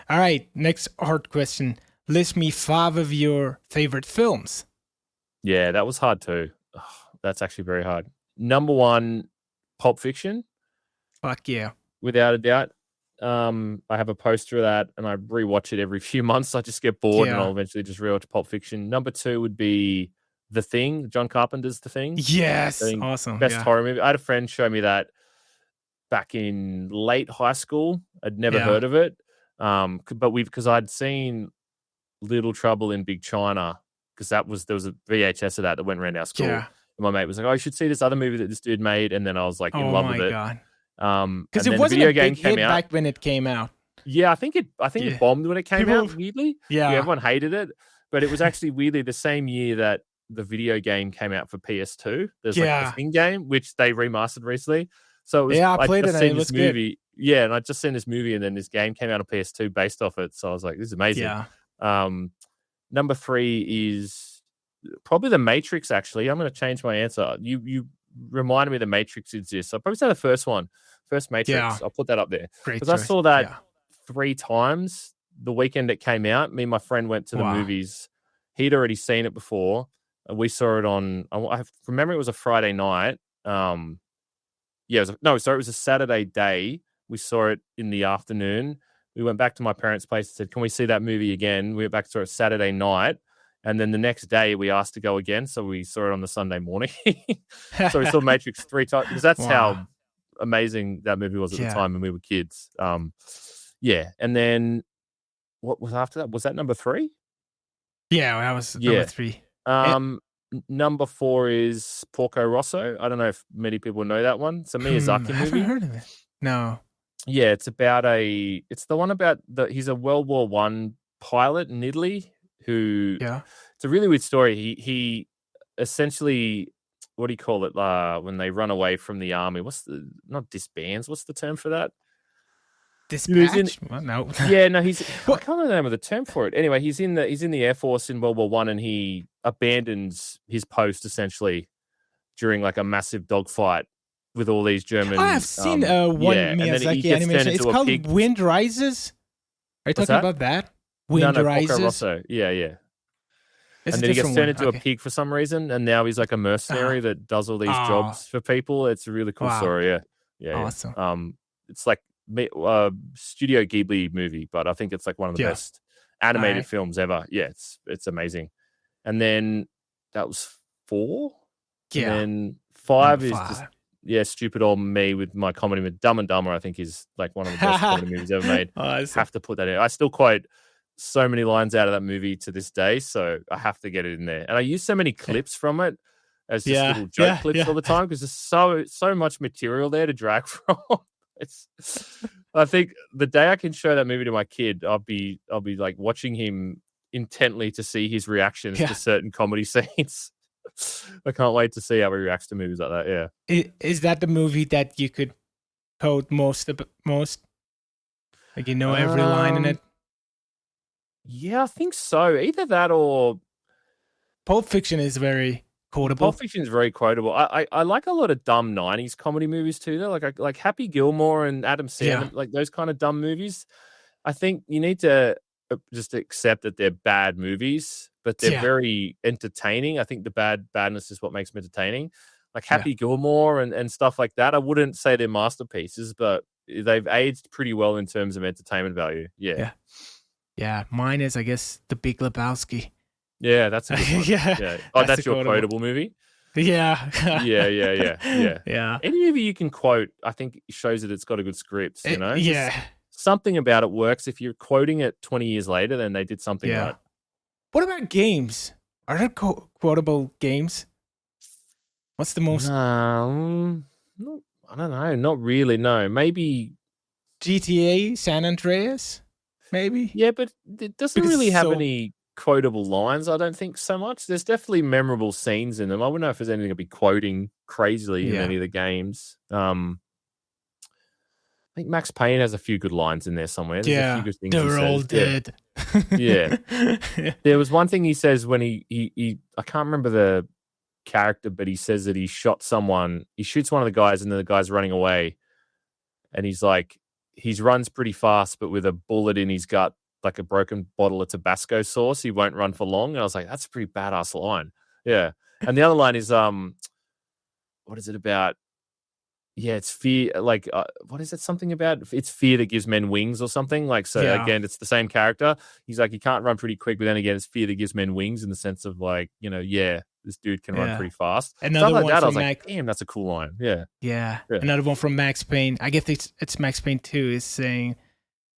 All right. Next hard question. List me 5 of your favorite films. Yeah, that was hard too. That's actually very hard. Number 1, Pulp Fiction. Fuck yeah. Without a doubt. I have a poster of that and I rewatch it every few months. I just get bored and I'll eventually just rewatch Pulp Fiction. Number 2 would be The Thing, John Carpenter's The Thing. Yes, awesome. Best horror movie. I had a friend show me that back in late high school. I'd never heard of it. Because I'd seen Little Trouble in Big China, because there was a VHS of that went around our school. And my mate was like, "Oh, you should see this other movie that this dude made." And then I was like in love with it. God. Because it wasn't a big hit back when it came out. Yeah, I think it bombed when it came out. Weirdly, everyone hated it, but it was actually weirdly the same year that the video game came out for PS2. There's like the Thing game, which they remastered recently. So it was, I played it. And it was movie. Good. Yeah, and I'd just seen this movie, and then this game came out on PS2 based off it. So I was like, "This is amazing." Yeah. Number 3 is probably The Matrix. Actually, I'm going to change my answer. You reminded me The Matrix exists. I'll probably say the first one. First Matrix. Yeah. I'll put that up there. Because I saw that 3 times the weekend it came out. Me and my friend went to the movies. He'd already seen it before. We saw it on, I remember it was a Friday night. It was a Saturday day. We saw it in the afternoon. We went back to my parents' place and said, "Can we see that movie again?" We went back to it Saturday night. And then the next day we asked to go again. So we saw it on the Sunday morning. So we saw Matrix 3 times because that's how amazing that movie was at the time when we were kids. And then what was after that? Was that number 3? Yeah, that was number 3. Number 4 is Porco Rosso. I don't know if many people know that one. It's a Miyazaki movie. I haven't heard of it. No. Yeah, it's the one about he's a World War One pilot in Italy who it's a really weird story. He essentially, what do you call it? When they run away from the army, not disbands? What's the term for that? Dispatch? No. Yeah, no, I can't remember the name of the term for it. Anyway, he's in the Air Force in World War One, and he abandons his post essentially during like a massive dogfight with all these German. I've seen one Miyazaki animation. It's called pig. Wind Rises. Are you talking about that? Wind Rises. Porco Rosso. Yeah. It's and then he gets turned into a pig for some reason, and now he's like a mercenary that does all these jobs for people. It's a really cool story. Yeah. Awesome. It's like Studio Ghibli movie, but I think it's like one of the best animated films ever. Yeah, it's amazing. And then that was 4. Yeah. And then 5 is just stupid old me with my comedy with Dumb and Dumber. I think is like one of the best comedy movies ever made. Have to put that in. I still quote so many lines out of that movie to this day, so I have to get it in there. And I use so many clips from it as just little joke clips all the time because there's so much material there to drag from. I think the day I can show that movie to my kid, I'll be like watching him intently to see his reactions to certain comedy scenes. I can't wait to see how he reacts to movies like that. Yeah. Is that the movie that you could quote most? Like every line in it? Yeah, I think so. Either that or Pulp Fiction is very quotable. Pulp Fiction is very quotable. I like a lot of dumb 90s comedy movies too, though. Like Happy Gilmore and Adam Sandler, like those kind of dumb movies. I think you need to just accept that they're bad movies, but they're very entertaining. I think the badness is what makes them entertaining. Like Happy Gilmore and stuff like that. I wouldn't say they're masterpieces, but they've aged pretty well in terms of entertainment value. Yeah, mine is, I guess, The Big Lebowski. Yeah, that's a good one. Yeah. Oh, that's your quotable movie? Yeah. Yeah. Any movie you can quote, I think shows that it's got a good script, you know? Yeah. Something about it works. If you're quoting it 20 years later, then they did something right. What about games? Are there quotable games? What's the most? I don't know. Not really, no. Maybe GTA San Andreas? Maybe. Yeah, but it doesn't really have any quotable lines, I don't think so much. There's definitely memorable scenes in them. I wouldn't know if there's anything to be quoting crazily in any of the games. I think Max Payne has a few good lines in there somewhere. There's a few good things they're all dead. Yeah. There was one thing he says when he I can't remember character, but he says that he shot someone. He shoots one of the guys, and then the guy's running away. And he's like, he runs pretty fast, but with a bullet in his gut, like a broken bottle of Tabasco sauce, he won't run for long. And I was like, that's a pretty badass line. Yeah. And the other line is, what is it about? Yeah, it's fear. Like, what is it? Something about it's fear that gives men wings or something. Like, so again, it's the same character. He's like, he can't run pretty quick, but then again, it's fear that gives men wings in the sense of like, this dude can run pretty fast. Another Stuff like one that, I from was like, damn, that's a cool line. Yeah. Another one from Max Payne. I guess it's Max Payne 2 is saying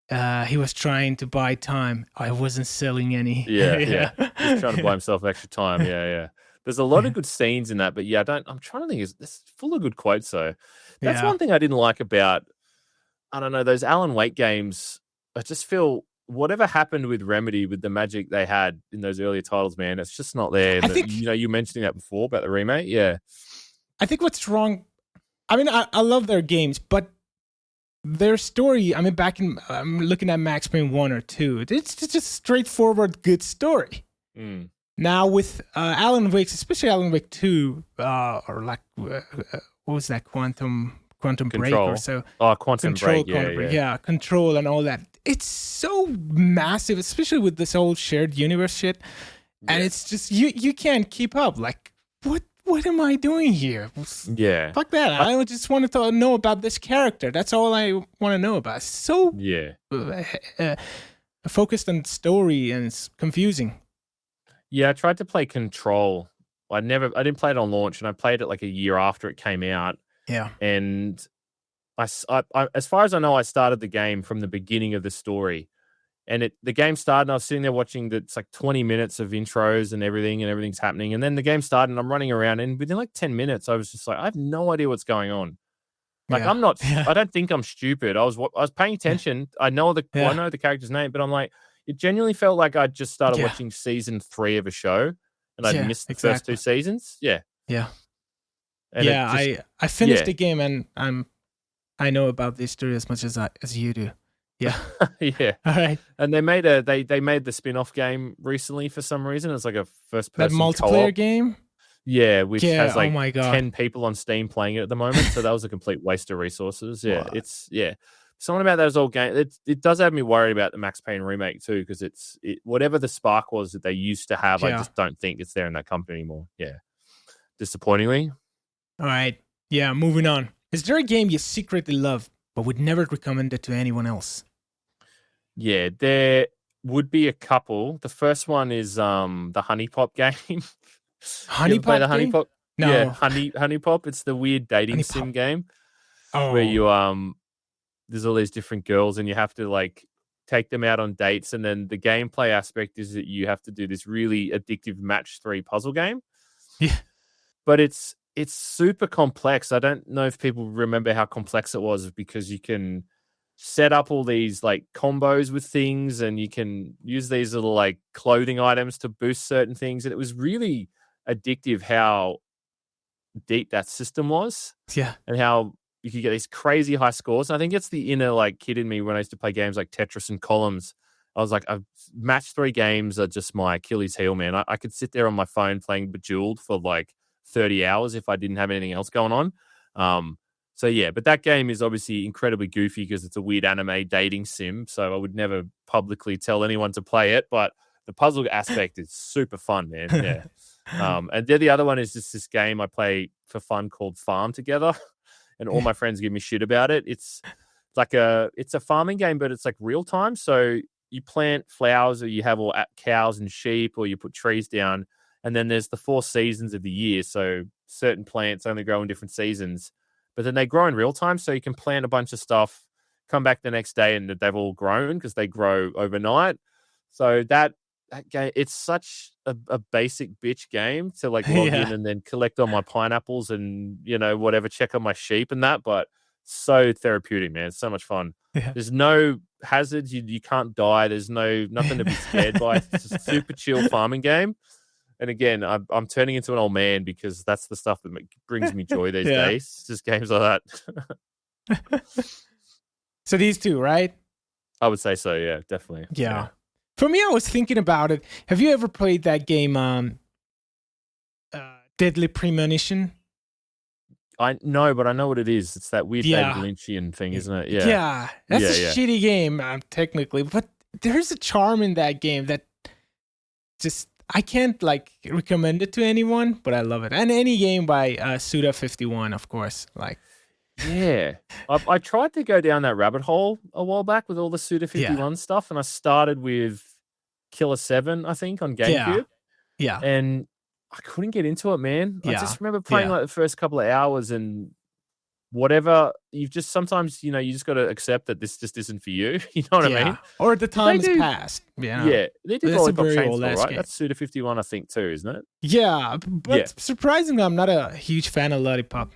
he was trying to buy time. I wasn't selling any. Yeah. He's trying to buy himself extra time. Yeah. There's a lot of good scenes in that, but I'm trying to think. It's full of good quotes. So that's one thing I didn't like about, I don't know, those Alan Wake games. I just feel whatever happened with Remedy, with the magic they had in those earlier titles, man, it's just not there. I think, you mentioning that before about the remake. Yeah. I think what's wrong, I mean, I love their games, but their story, I mean, I'm looking at Max Payne 1 or 2. It's just a straightforward, good story. Now with Alan Wake, especially Alan Wake 2, or like, what was that, Quantum Break or so? Oh, Quantum Break, yeah, Control and all that. It's so massive, especially with this whole shared universe shit. And it's just, you can't keep up. Like, what am I doing here? Yeah. Fuck that. I just wanted to know about this character. That's all I want to know about. It's so focused on story, and it's confusing. Yeah, I tried to play Control. I didn't play it on launch, and I played it like a year after it came out. Yeah. And I as far as I know, I started the game from the beginning of the story. And the game started, and I was sitting there watching it's like 20 minutes of intros and everything's happening. And then the game started, and I'm running around, and within like 10 minutes, I was just like, I have no idea what's going on. Like, I'm not, I don't think I'm stupid. I was paying attention. I know the character's name, but I'm like, it genuinely felt like I just started watching season 3 of a show, and I'd missed the first 2 seasons. Yeah. Yeah. And I finished the game, and I know about this story as much as you do. Yeah. Yeah. All right. And they made they made the spin-off game recently for some reason. It's like a first person that multiplayer co-op game. Yeah, which has like oh my God. 10 people on Steam playing it at the moment. So that was a complete waste of resources. Yeah. Wow. It's something about those old games. It does have me worried about the Max Payne remake too, because it's whatever the spark was that they used to have. I just don't think it's there in that company anymore. Yeah. Disappointingly. All right. Yeah. Moving on. Is there a game you secretly love but would never recommend it to anyone else? Yeah, there would be a couple. The first one is the Honey Pop game. Honey Pop? The Honey Pop? No. Yeah, Honey Pop. It's the weird dating sim game where you there's all these different girls, and you have to like take them out on dates, and then the gameplay aspect is that you have to do this really addictive match 3 puzzle game. Yeah. But it's super complex. I don't know if people remember how complex it was, because you can set up all these like combos with things, and you can use these little like clothing items to boost certain things. And it was really addictive how deep that system was. Yeah. And how you could get these crazy high scores. And I think it's the inner like kid in me when I used to play games like Tetris and Columns. I was like, match 3 games are just my Achilles heel, man. I could sit there on my phone playing Bejeweled for like 30 hours if I didn't have anything else going on. So yeah, but that game is obviously incredibly goofy because it's a weird anime dating sim. So I would never publicly tell anyone to play it, but the puzzle aspect is super fun, man. Yeah. And then the other one is just this game I play for fun called Farm Together, and all my friends give me shit about it. It's like it's a farming game, but it's like real time. So you plant flowers, or you have all cows and sheep, or you put trees down. And then there's the 4 seasons of the year. So certain plants only grow in different seasons, but then they grow in real time. So you can plant a bunch of stuff, come back the next day, and they've all grown because they grow overnight. So that game, it's such a basic bitch game to like log in and then collect all my pineapples and, whatever, check on my sheep and that. But so therapeutic, man. It's so much fun. Yeah. There's no hazards. You can't die. There's nothing to be scared by. It's a super chill farming game. And again, I'm turning into an old man because that's the stuff that brings me joy these days. It's just games like that. So these 2, right? I would say so, yeah, definitely. Yeah. For me, I was thinking about it. Have you ever played that game, Deadly Premonition. I know, but I know what it is. It's that weird David Lynchian thing, isn't it? Yeah. Yeah. That's a shitty game, technically, but there's a charm in that game that just I can't like recommend it to anyone, but I love it. And any game by Suda51, of course. Like, yeah, I tried to go down that rabbit hole a while back with all the Suda51 stuff, and I started with Killer 7, I think, on GameCube. Yeah. And I couldn't get into it, man. I just remember playing like the first couple of hours and whatever. You've just sometimes, you just got to accept that this just isn't for you. You know what I mean? Or the time has passed. Yeah. They do Lollipop Chainsaw, right? Game. That's Suda51, I think, too, isn't it? Yeah. But surprisingly, I'm not a huge fan of Lollipop.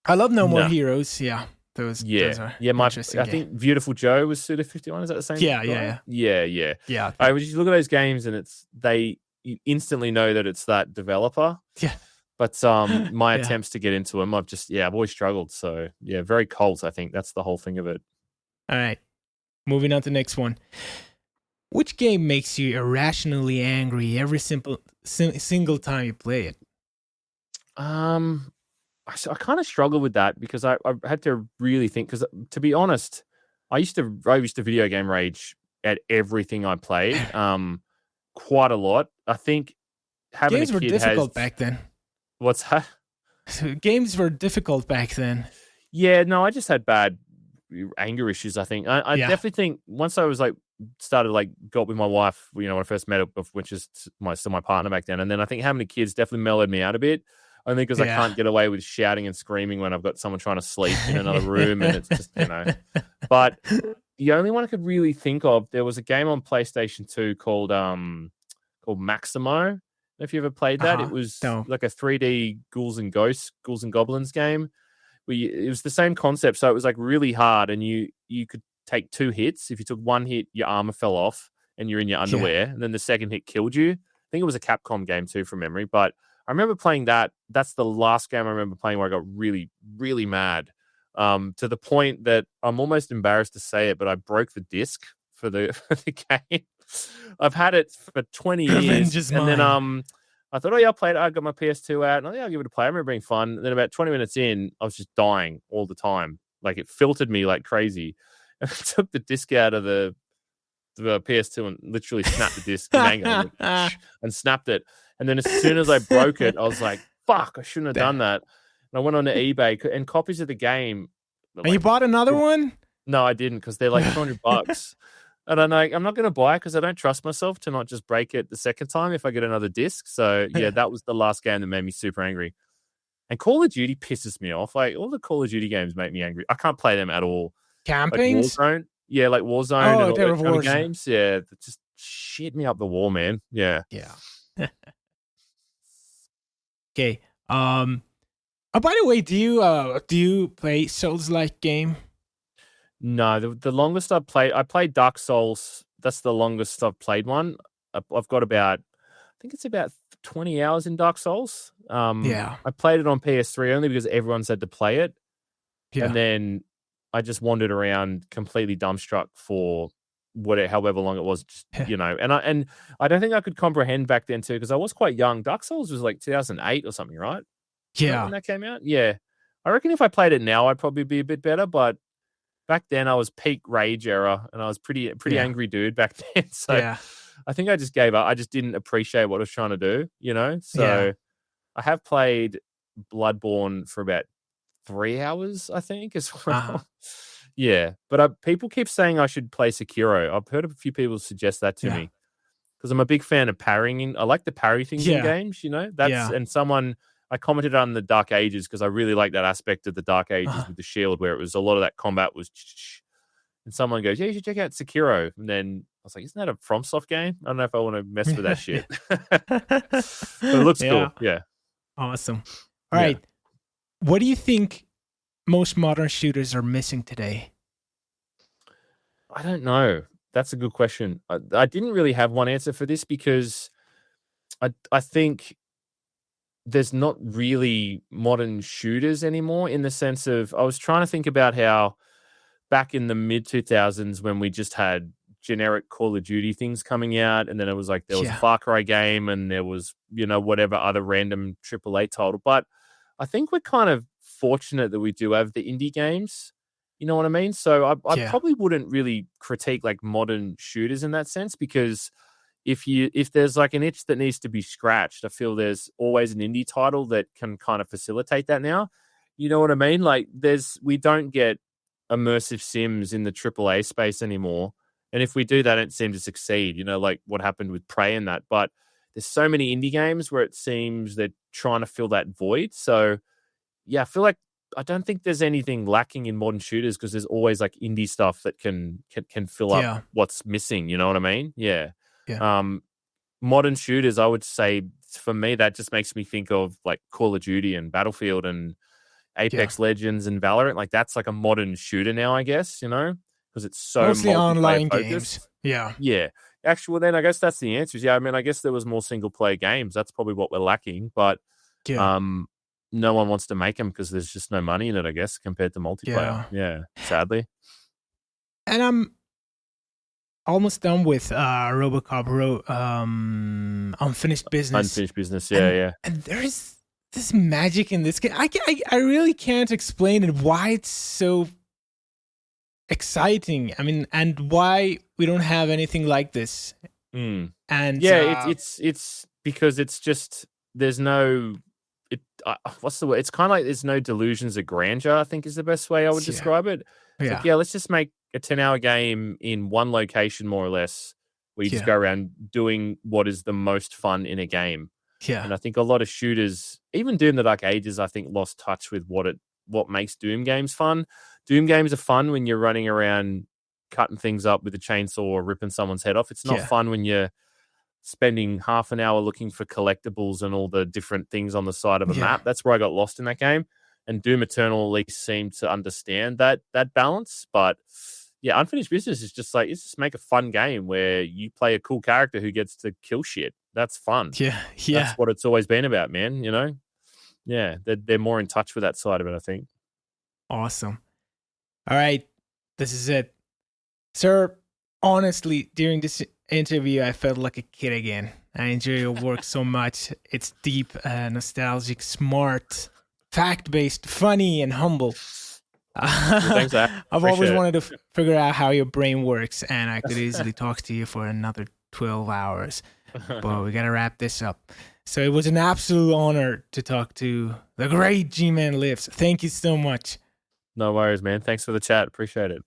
I love No More Heroes. Yeah. Those are interesting I think Beautiful Joe was Suda51. Is that the same? Yeah. I would just look at those games and you instantly know that it's that developer. Yeah. But my attempts to get into them, I've always struggled. So very cult. I think that's the whole thing of it. All right, moving on to the next one. Which game makes you irrationally angry every single time you play it? I kind of struggle with that because I had to really think. Because to be honest, I used to video game rage at everything I played. Quite a lot. I think having games a kid were difficult back then. What's that? Games were difficult back then. Yeah, no, I just had bad anger issues. I think I definitely think once I was started got with my wife, when I first met her, which is still my partner back then, and then I think having kids definitely mellowed me out a bit. Only because I can't get away with shouting and screaming when I've got someone trying to sleep in another room, and it's just But the only one I could really think of, there was a game on PlayStation 2 called Maximo. If you ever played that, it was like a 3D ghouls and goblins game. It was the same concept, so it was really hard, and you could take 2 hits. If you took 1 hit, your armor fell off, and you're in your underwear, and then the second hit killed you. I think it was a Capcom game too, from memory. But I remember playing that. That's the last game I remember playing where I got really, really mad, to the point that I'm almost embarrassed to say it, but I broke the disc for the game. I've had it for 20 years, and then I thought, I'll play it. I got my PS2 out, and I'll give it a play. I remember being fun. And then about 20 minutes in, I was just dying all the time. It filtered me like crazy. And I took the disc out of the PS2 and literally snapped the disc in anger and snapped it. And then as soon as I broke it, I was like, fuck, I shouldn't have done that. And I went on to eBay and copies of the game. And you bought another one? No, I didn't, because they're like $200. And I'm not going to buy it because I don't trust myself to not just break it the second time if I get another disc. So that was the last game that made me super angry. And Call of Duty pisses me off. All the Call of Duty games make me angry. I can't play them at all. Campaigns? Warzone. Yeah, Warzone and all those kind of games. Yeah, just shit me up the wall, man. Yeah. Yeah. Okay. By the way, do you play Souls-like game? No, the longest I played Dark Souls. That's the longest I've played one. I've got I think it's about 20 hours in Dark Souls. I played it on PS3 only because everyone said to play it. Yeah. And then I just wandered around completely dumbstruck for however long it was, and I don't think I could comprehend back then too, because I was quite young. Dark Souls was 2008 or something, right? Yeah. When that came out? Yeah. I reckon if I played it now, I'd probably be a bit better, but back then I was peak rage era and I was pretty angry dude back then. So I think I just gave up. I just didn't appreciate what I was trying to do, So I have played Bloodborne for about 3 hours, I think, as well. Uh-huh. Yeah, but people keep saying I should play Sekiro. I've heard a few people suggest that to me because I'm a big fan of parrying. I like the parry things in games, and I commented on the Dark Ages because I really like that aspect of the Dark Ages with the shield, where it was a lot of that combat was, and someone goes, "Yeah, you should check out Sekiro." And then I was like, "Isn't that a FromSoft game? I don't know if I want to mess with that shit." But it looks cool. Yeah, awesome. All right, what do you think most modern shooters are missing today? I don't know. That's a good question. I didn't really have one answer for this because I think there's not really modern shooters anymore, in the sense of, I was trying to think about how back in the mid 2000s when we just had generic Call of Duty things coming out, and then it was like there was a Yeah. Far Cry game, and there was, you know, whatever other random AAA title. But I think we're kind of fortunate that we do have the indie games. You know what I mean? So I Yeah. probably wouldn't really critique like modern shooters in that sense, because if there's like an itch that needs to be scratched, I feel there's always an indie title that can kind of facilitate that now. You know what I mean? Like we don't get immersive sims in the AAA space anymore. And if we do, they don't seem to succeed, you know, like what happened with Prey and that. But there's so many indie games where it seems they're trying to fill that void. So yeah, I feel like I don't think there's anything lacking in modern shooters, because there's always like indie stuff that can fill Yeah. up what's missing. You know what I mean? Yeah. Yeah. Modern shooters, I would say for me, that just makes me think of like Call of Duty and Battlefield and Apex Legends and Valorant. Like that's like a modern shooter now, I guess, you know, because it's so Mostly online multiplayer games. focused. Yeah. Yeah. Actually, well, then I guess that's the answer. Yeah, I mean, I guess there was more single player games. That's probably what we're lacking. But Yeah. no one wants to make them because there's just no money in it, I guess, compared to multiplayer. Yeah, sadly. And I'm almost done with RoboCop Unfinished Business. Unfinished Business, yeah. And there's this magic in this game. I really can't explain it, why it's so exciting. I mean, and why we don't have anything like this. And yeah, it's because it's just there's no what's the word? It's kind of like there's no delusions of grandeur, I think is the best way I would describe it. It's like, let's just make a 10-hour game in one location, more or less, where you just go around doing what is the most fun in a game. Yeah. And I think a lot of shooters, even Doom the Dark Ages, I think lost touch with what makes Doom games fun. Doom games are fun when you're running around cutting things up with a chainsaw or ripping someone's head off. It's not fun when you're spending half an hour looking for collectibles and all the different things on the side of a map. That's where I got lost in that game. And Doom Eternal at least seemed to understand that balance. But yeah, Unfinished Business is just like, it's just make a fun game where you play a cool character who gets to kill shit. That's fun. Yeah. That's what it's always been about, man. You know? Yeah, they're more in touch with that side of it, I think. Awesome. All right, this is it. Sir, honestly, during this interview, I felt like a kid again. I enjoy your work so much. It's deep, nostalgic, smart, fact-based, funny, and humble. Thanks, Zach. I've always wanted to figure out how your brain works, and I could easily talk to you for another 12 hours. But we got to wrap this up. So it was an absolute honor to talk to the great GmanLives. Thank you so much. No worries, man. Thanks for the chat. Appreciate it.